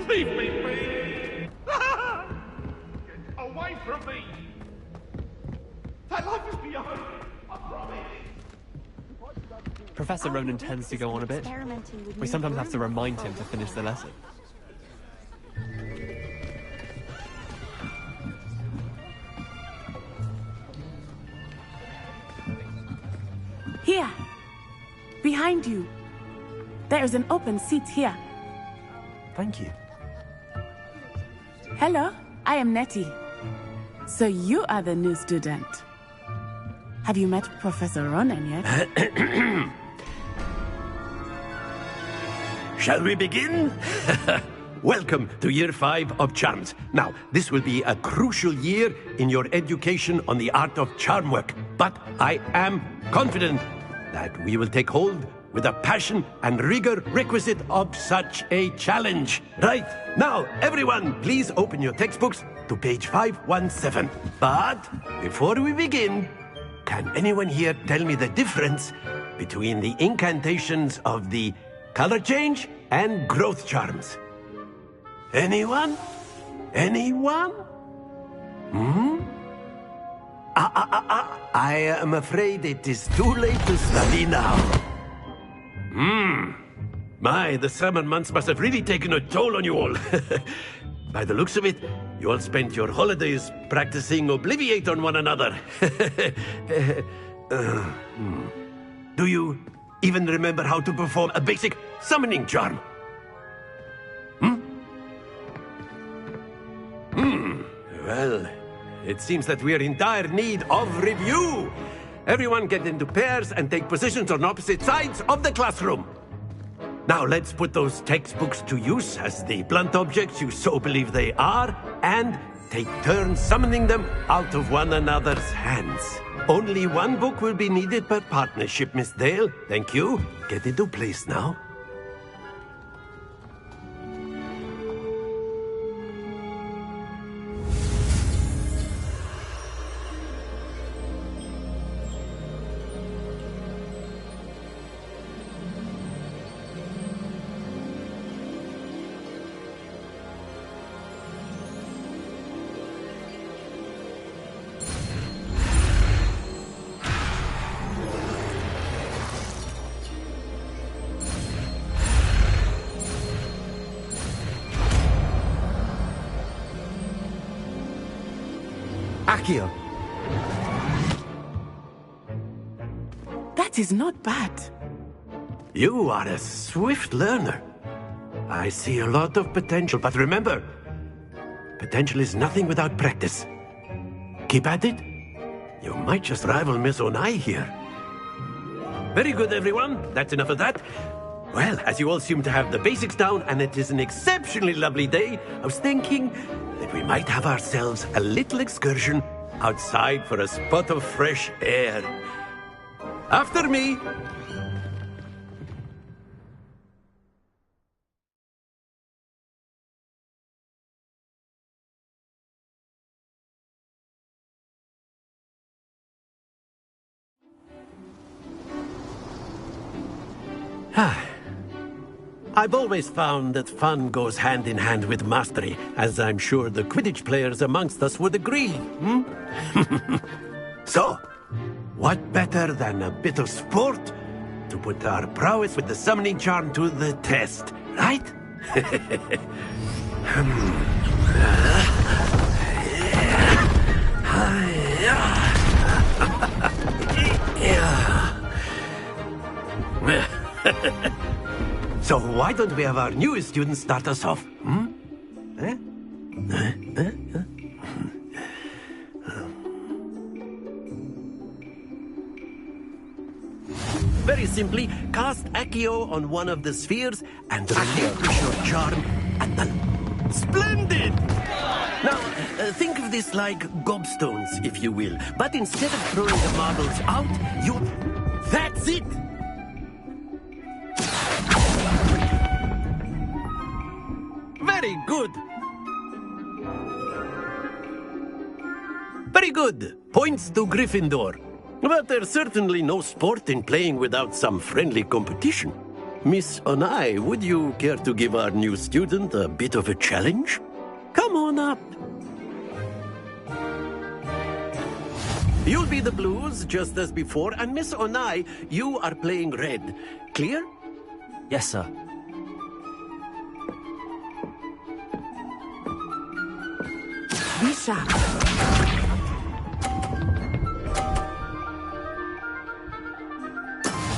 Leave me be! Get away from Professor Ronan tends to go on a bit. We sometimes have to remind him to finish the lesson. Here. Behind you. There is an open seat here. Thank you. Hello, I am Nettie. So you are the new student. Have you met Professor Ronan yet? Shall we begin? Welcome to Year 5 of Charms. Now, this will be a crucial year in your education on the art of charm work. But I am confident that we will take hold with the passion and rigor requisite of such a challenge. Right, now, everyone, please open your textbooks to page 517. But before we begin, can anyone here tell me the difference between the incantations of the color change and growth charms? Anyone? Anyone? I am afraid it is too late to study now. My, the summer months must have really taken a toll on you all. By the looks of it, you all spent your holidays practicing Obliviate on one another. Do you even remember how to perform a basic summoning charm? Well, it seems that we are in dire need of review. Everyone get into pairs and take positions on opposite sides of the classroom. Now let's put those textbooks to use as the blunt objects you so believe they are, and take turns summoning them out of one another's hands. Only one book will be needed per partnership, Miss Dale. Thank you. Get into place now. Accio. That is not bad. You are a swift learner. I see a lot of potential, but remember, potential is nothing without practice. Keep at it. You might just rival Miss Onai here. Very good, everyone. That's enough of that. Well, as you all seem to have the basics down, and it is an exceptionally lovely day, I was thinking that we might have ourselves a little excursion outside for a spot of fresh air. After me. I've always found that fun goes hand in hand with mastery, as I'm sure the Quidditch players amongst us would agree. So, what better than a bit of sport to put our prowess with the summoning charm to the test, right? So why don't we have our newest student start us off? Very simply, cast Accio on one of the spheres and relinquish your charm at the... Splendid! Now, think of this like gobstones, if you will. But instead of throwing the marbles out, you... That's it! Very good. Very good. Points to Gryffindor. But there's certainly no sport in playing without some friendly competition. Miss Onai, would you care to give our new student a bit of a challenge? Come on up. You'll be the blues, just as before, and Miss Onai, you are playing red. Clear? Yes, sir. Be sharp.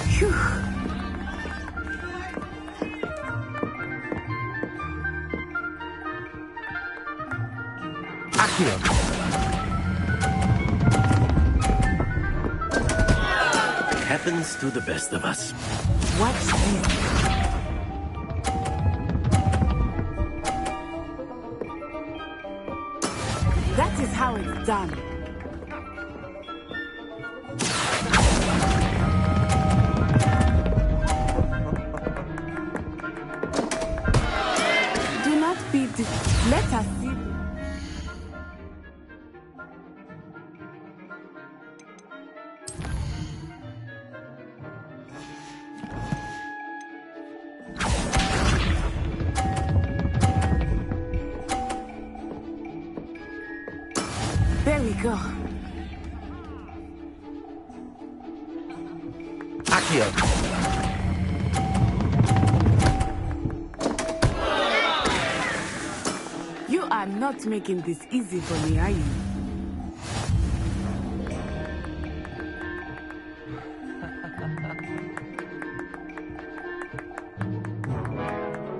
Phew. Accio. Happens to the best of us. What's this? That is how it's done. Do not be... Let us see. There we go. Accio. You are not making this easy for me, are you?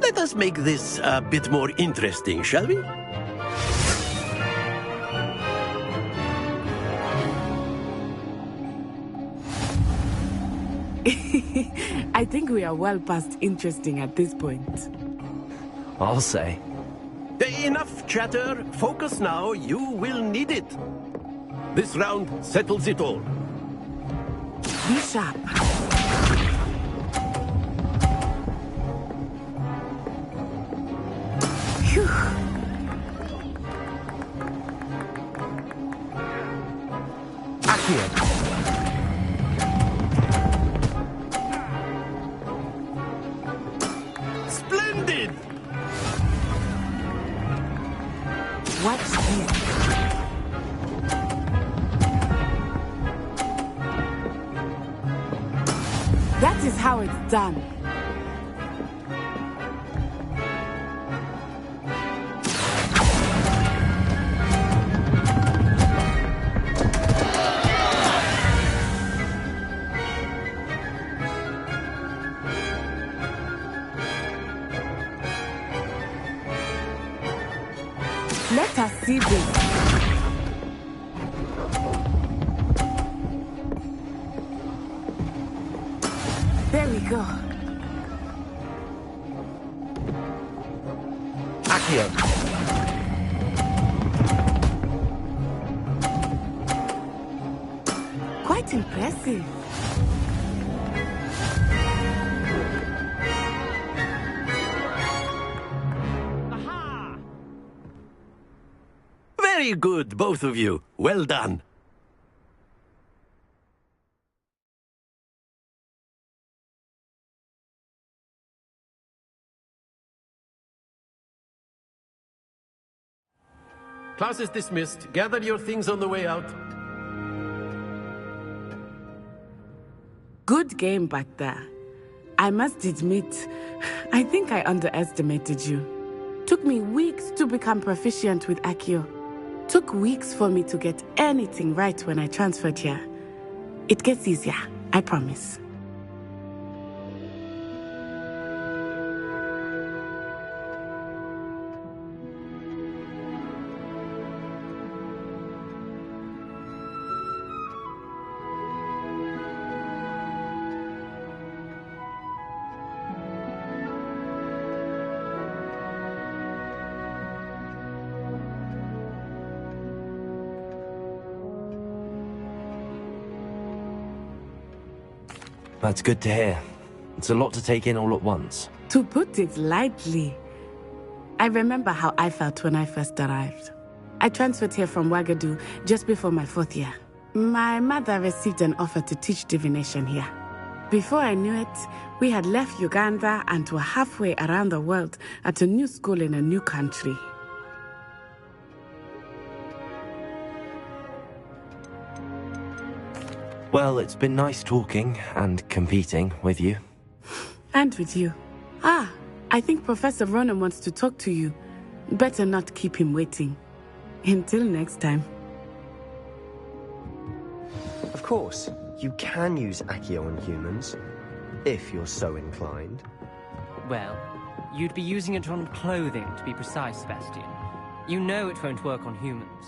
Let us make this a bit more interesting, shall we? I think we are well past interesting at this point. I'll say. Enough chatter. Focus now. You will need it. This round settles it all. Be sharp. Phew. Accio. Splendid! Watch this. That is how it's done. Let us see this. There we go. Accio. Quite impressive. Very good, both of you. Well done. Class is dismissed. Gather your things on the way out. Good game back there. I must admit, I think I underestimated you. Took me weeks to become proficient with Accio. Took weeks for me to get anything right when I transferred here. It gets easier, I promise. That's good to hear. It's a lot to take in all at once. To put it lightly, I remember how I felt when I first arrived. I transferred here from Ouagadougou just before my 4th year. My mother received an offer to teach divination here. Before I knew it, we had left Uganda and were halfway around the world at a new school in a new country. Well, it's been nice talking and competing with you. And with you. Ah, I think Professor Ronan wants to talk to you. Better not keep him waiting. Until next time. Of course, you can use Accio on humans, if you're so inclined. Well, you'd be using it on clothing, to be precise, Sebastian. You know it won't work on humans.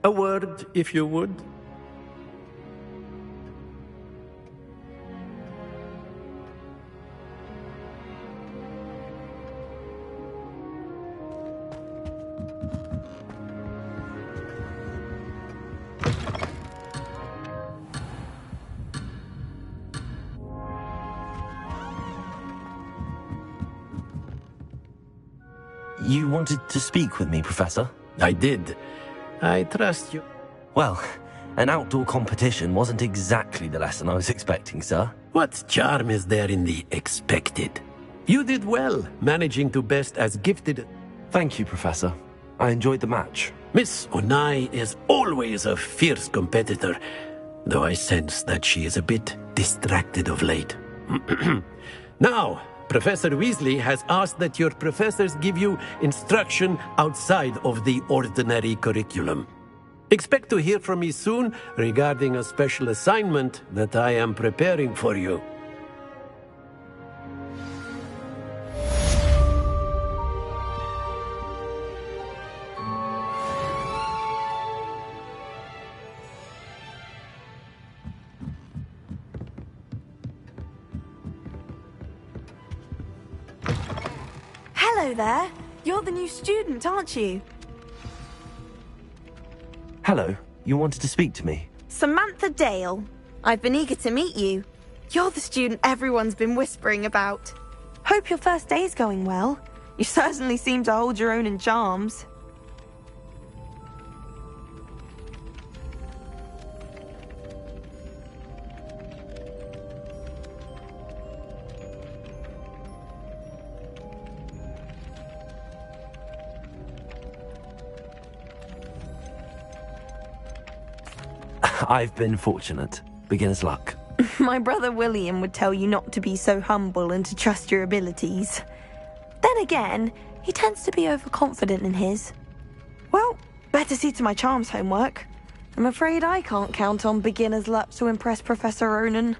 A word, if you would. You wanted to speak with me, Professor? I did. I trust you. Well, an outdoor competition wasn't exactly the lesson I was expecting, sir. What charm is there in the expected? You did well, managing to best as gifted. Thank you, Professor. I enjoyed the match. Miss Onai is always a fierce competitor, though I sense that she is a bit distracted of late. Now, Professor Weasley has asked that your professors give you instruction outside of the ordinary curriculum. Expect to hear from me soon regarding a special assignment that I am preparing for you. Hello there. You're the new student, aren't you? Hello, you wanted to speak to me? Samantha Dale. I've been eager to meet you. You're the student everyone's been whispering about. Hope your first day's going well. You certainly seem to hold your own in charms. I've been fortunate. Beginner's luck. My brother William would tell you not to be so humble and to trust your abilities. Then again, he tends to be overconfident in his. Well, better see to my charms homework. I'm afraid I can't count on beginner's luck to impress Professor Ronan.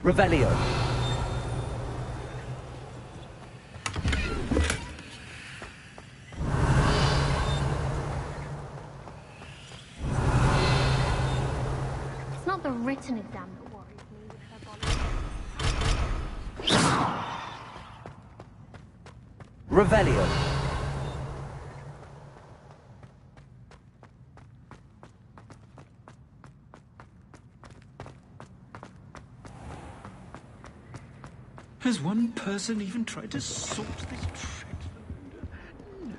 Revelio. It's not the written exam that worries me with her body. Revelio. Has one person even tried to sort this dreadful odor? No.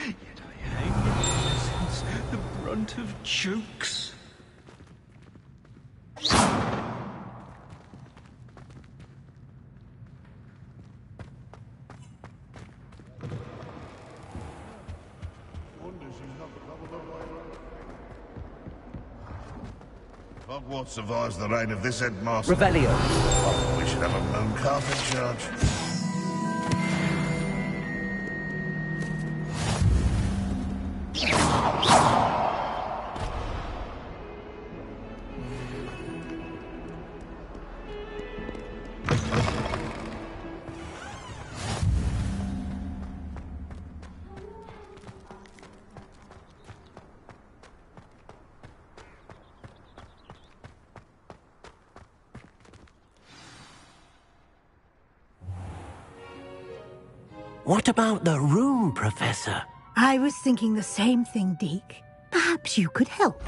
Yet I hang in innocence, the brunt of jokes. Hogwarts survives the reign of this headmaster. Revelio. Oh, we should have a moon carpet charge. What about the room, Professor? I was thinking the same thing, Deke. Perhaps you could help.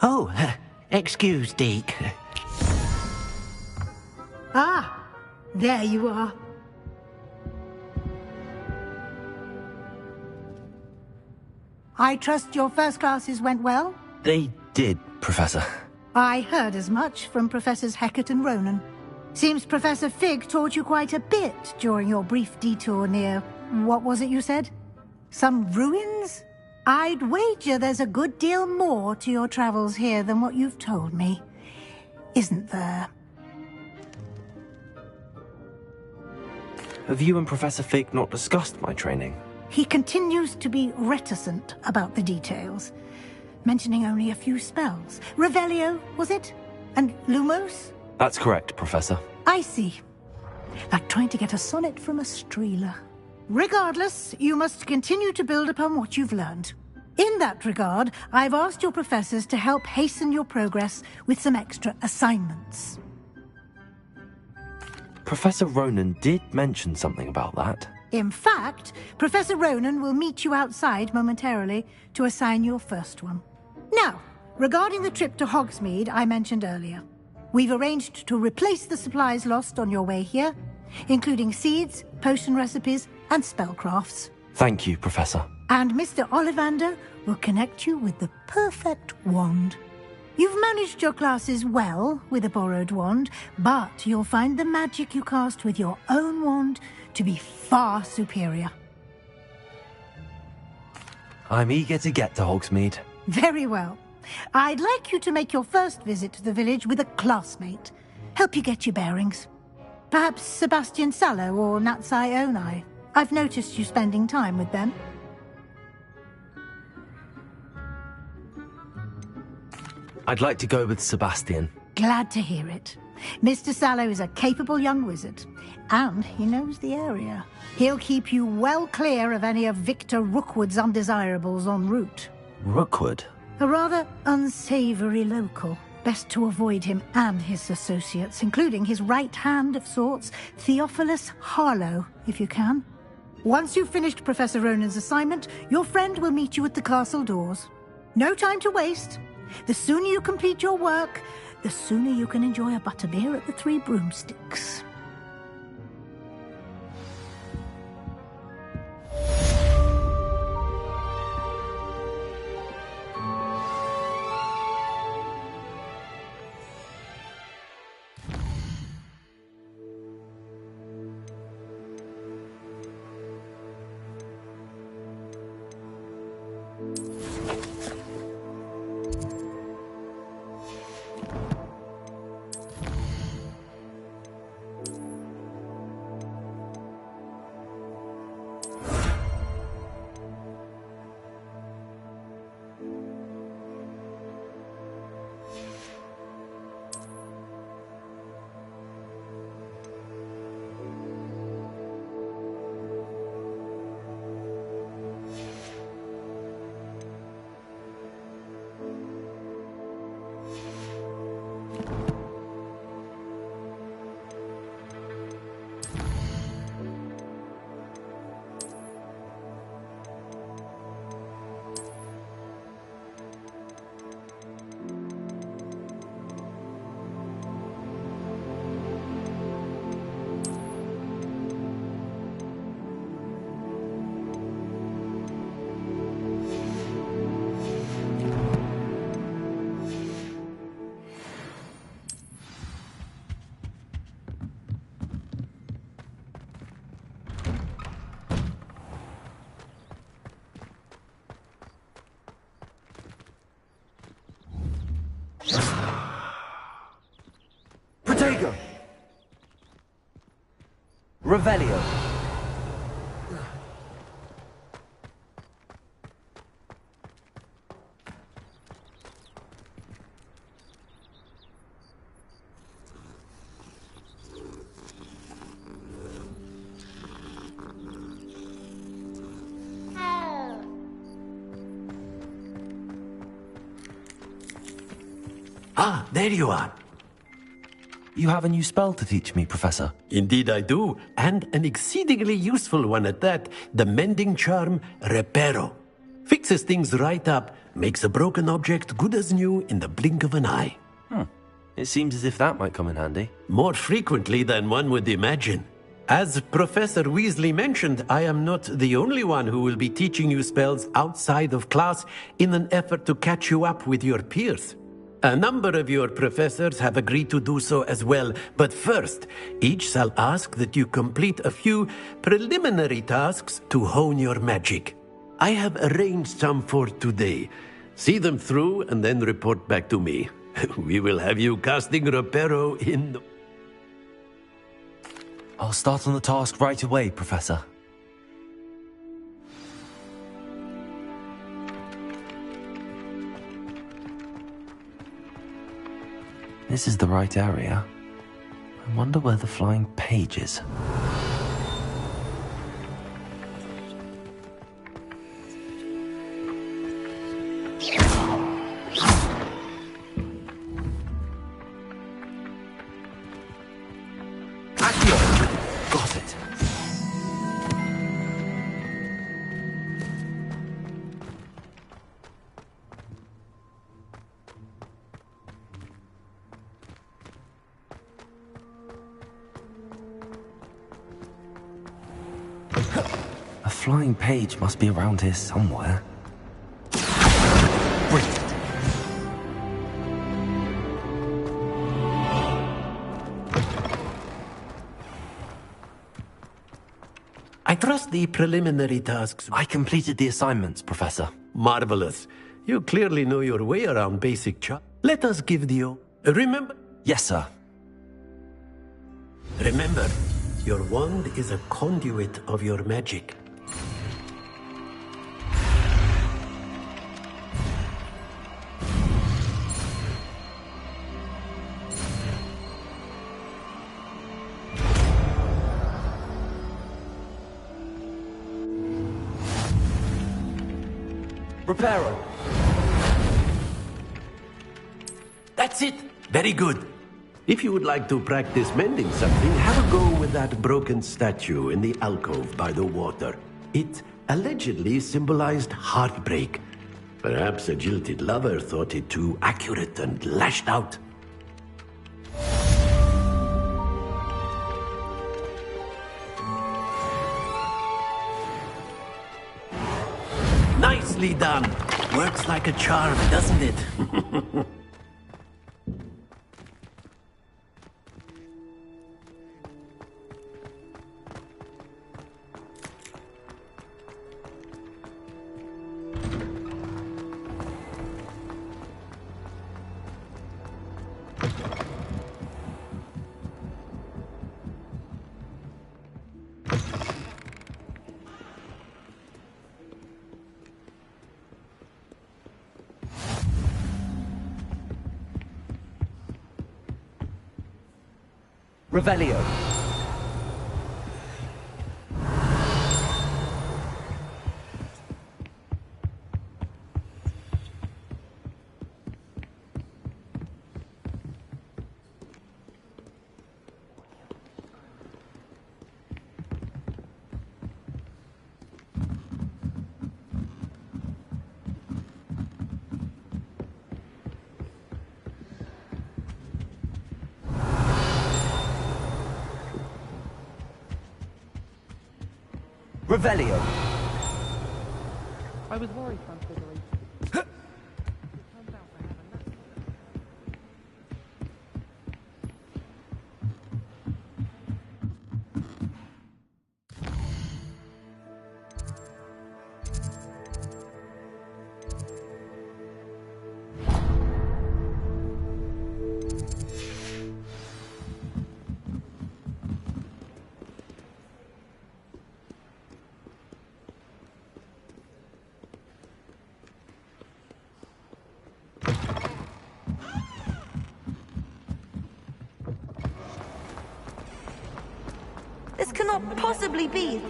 Oh, excuse, Deke. Ah, there you are. I trust your first classes went well? They did, Professor. I heard as much from Professors Hecat and Ronan. Seems Professor Fig taught you quite a bit during your brief detour near... what was it you said? Some ruins? I'd wager there's a good deal more to your travels here than what you've told me. Isn't there? Have you and Professor Fig not discussed my training? He continues to be reticent about the details, mentioning only a few spells. Revelio, was it? And Lumos? That's correct, Professor. I see. Like trying to get a sonnet from a streeler. Regardless, you must continue to build upon what you've learned. In that regard, I've asked your professors to help hasten your progress with some extra assignments. Professor Ronan did mention something about that. In fact, Professor Ronan will meet you outside momentarily to assign your first one. Now, regarding the trip to Hogsmeade I mentioned earlier, we've arranged to replace the supplies lost on your way here, including seeds, potion recipes, and spellcrafts. Thank you, Professor. And Mr. Ollivander will connect you with the perfect wand. You've managed your classes well with a borrowed wand, but you'll find the magic you cast with your own wand to be far superior. I'm eager to get to Hogsmeade. Very well. I'd like you to make your first visit to the village with a classmate. Help you get your bearings. Perhaps Sebastian Sallow or Natsai Onai. I've noticed you spending time with them. I'd like to go with Sebastian. Glad to hear it. Mr. Sallow is a capable young wizard, and he knows the area. He'll keep you well clear of any of Victor Rookwood's undesirables en route. Rookwood? A rather unsavory local. Best to avoid him and his associates, including his right hand of sorts, Theophilus Harlow, if you can. Once you've finished Professor Ronan's assignment, your friend will meet you at the castle doors. No time to waste. The sooner you complete your work, the sooner you can enjoy a butterbeer at the Three Broomsticks. Protego! Revelio! Ah, there you are. You have a new spell to teach me, Professor. Indeed I do, and an exceedingly useful one at that. The mending charm, Reparo. Fixes things right up, makes a broken object good as new in the blink of an eye. It seems as if that might come in handy. More frequently than one would imagine. As Professor Weasley mentioned, I am not the only one who will be teaching you spells outside of class in an effort to catch you up with your peers. A number of your professors have agreed to do so as well, but first, each shall ask that you complete a few preliminary tasks to hone your magic. I have arranged some for today. See them through and then report back to me. We will have you casting Reparo in... I'll start on the task right away, Professor. This is the right area. I wonder where the flying page is. Got it. flying page must be around here somewhere. Brilliant. I trust the preliminary tasks. I completed the assignments, Professor. Marvelous. You clearly know your way around basic chart. Let us give the... Remember? Yes, sir. Remember, your wand is a conduit of your magic. Reparo. That's it. Very good. If you would like to practice mending something, have a go with that broken statue in the alcove by the water. It allegedly symbolized heartbreak. Perhaps a jilted lover thought it too accurate and lashed out. Nicely done. Works like a charm, doesn't it? Revelio. Revelio. I was worried, Francis. This cannot possibly be.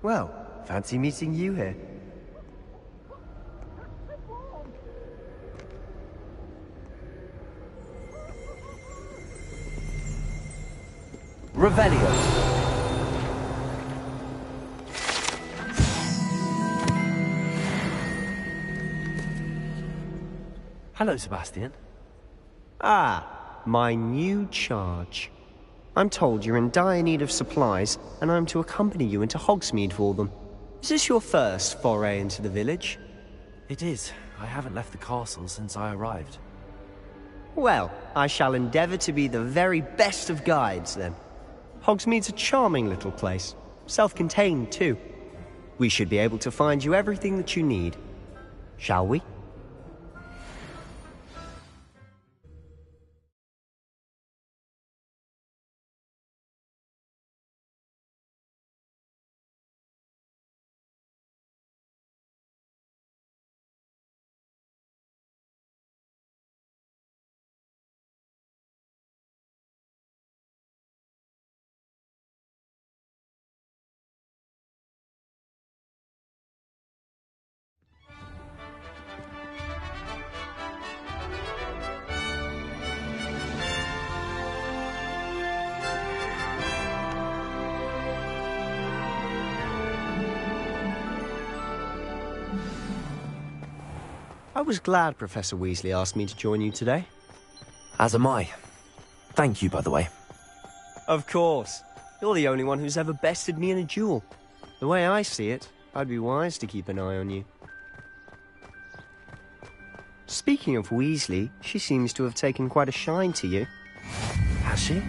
Well, fancy meeting you here. Revelio. Hello, Sebastian. Ah, my new charge. I'm told you're in dire need of supplies, and I'm to accompany you into Hogsmeade for them. Is this your first foray into the village? It is. I haven't left the castle since I arrived. Well, I shall endeavour to be the very best of guides, then. Hogsmeade's a charming little place. Self-contained, too. We should be able to find you everything that you need. Shall we? I was glad Professor Weasley asked me to join you today. As am I. Thank you, by the way. Of course. You're the only one who's ever bested me in a duel. The way I see it, I'd be wise to keep an eye on you. Speaking of Weasley, she seems to have taken quite a shine to you. Has she?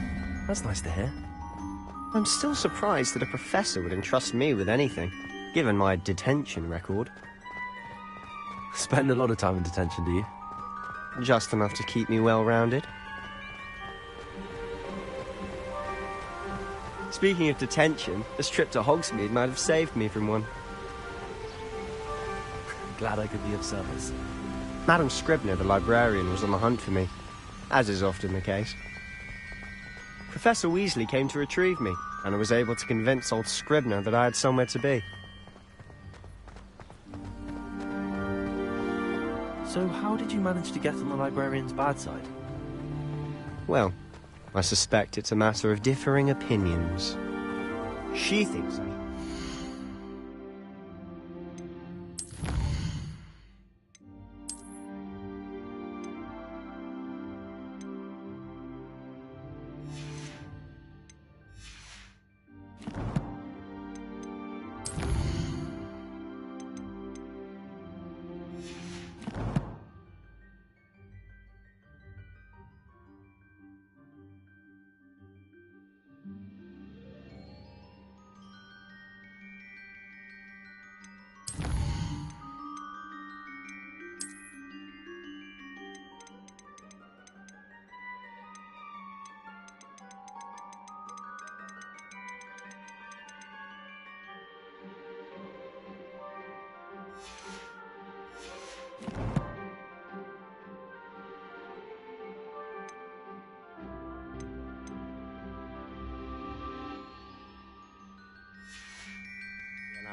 That's nice to hear. I'm still surprised that a professor would entrust me with anything, given my detention record. Spend a lot of time in detention, do you? Just enough to keep me well-rounded. Speaking of detention, this trip to Hogsmeade might have saved me from one. Glad I could be of service. Madam Scribner, the librarian, was on the hunt for me, as is often the case. Professor Weasley came to retrieve me, and I was able to convince old Scribner that I had somewhere to be. So how did you manage to get on the librarian's bad side? Well, I suspect it's a matter of differing opinions. She thinks I...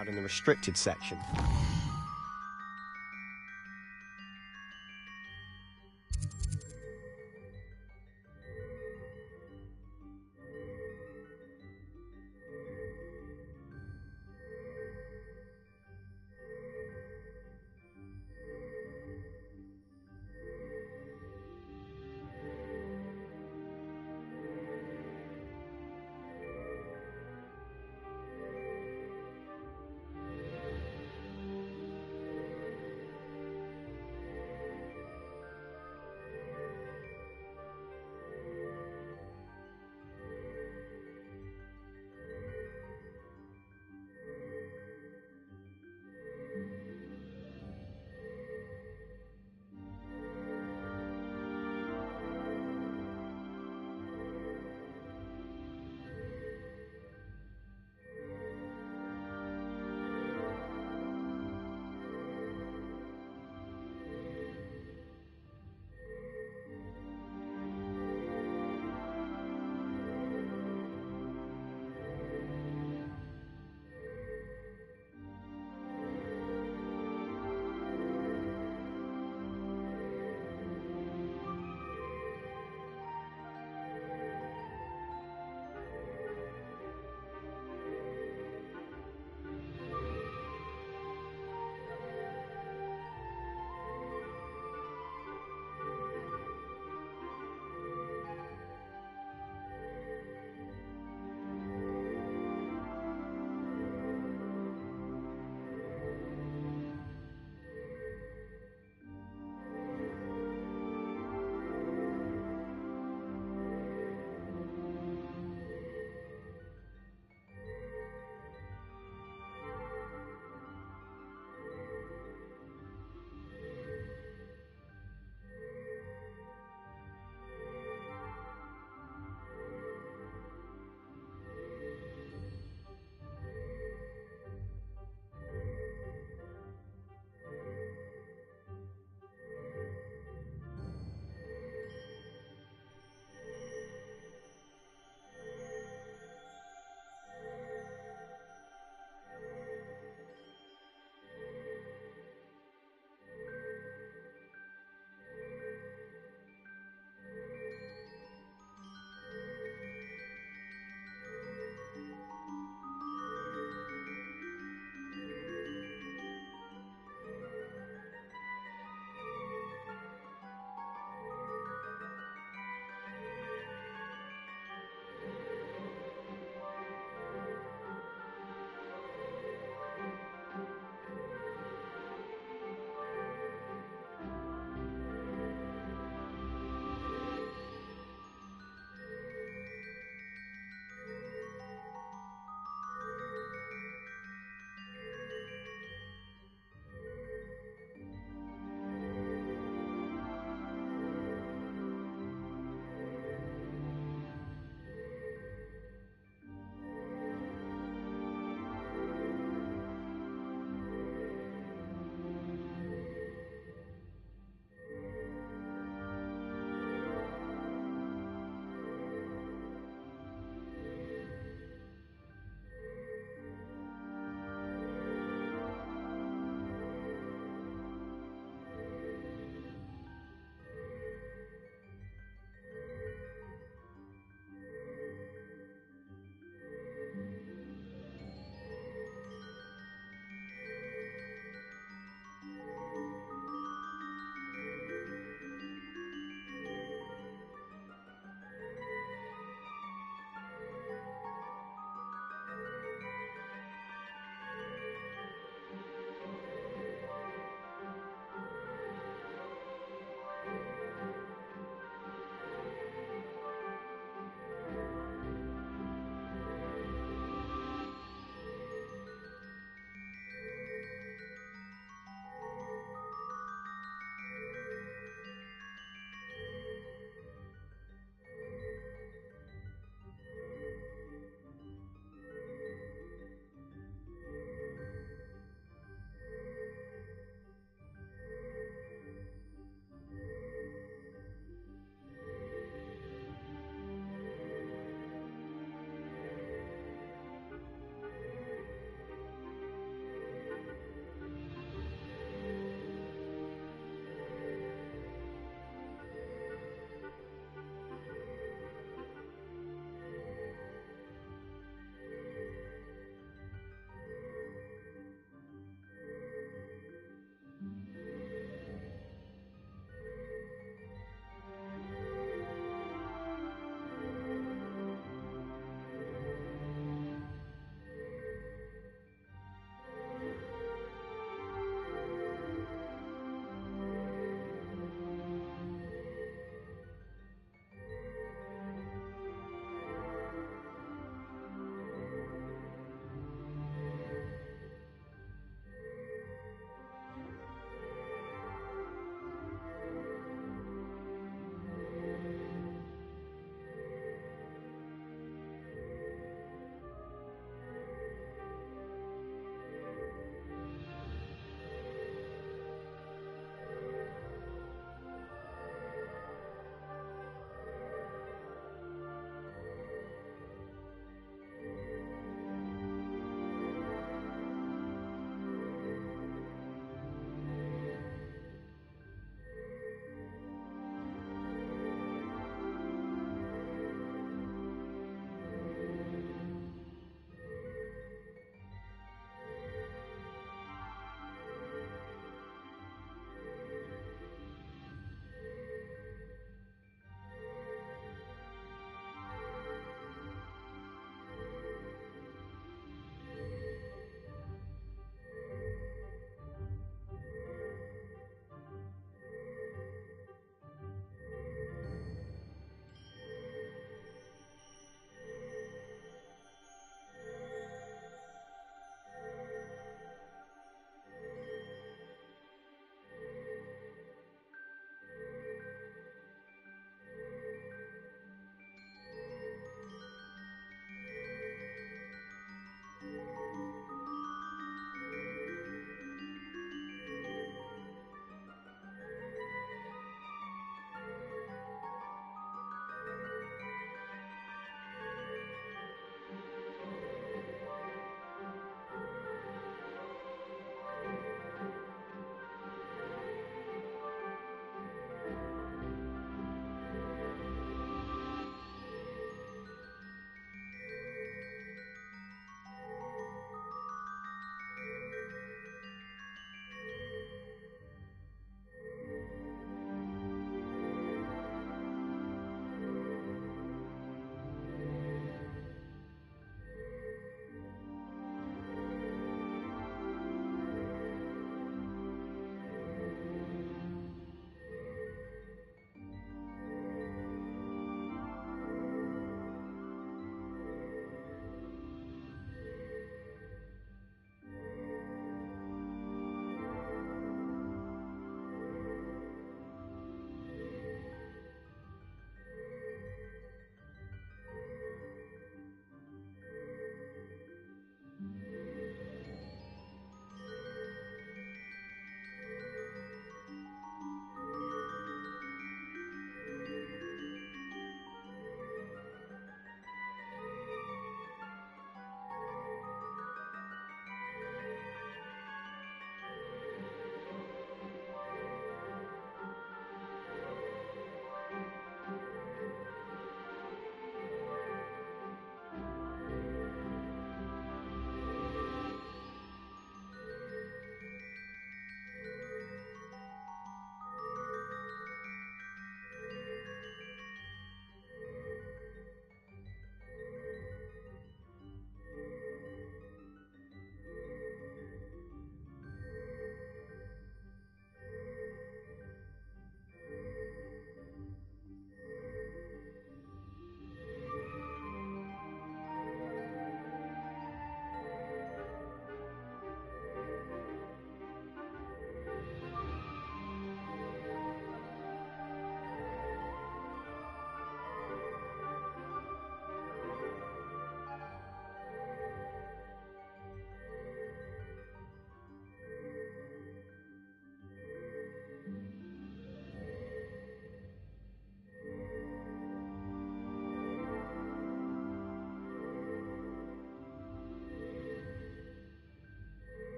out in the restricted section.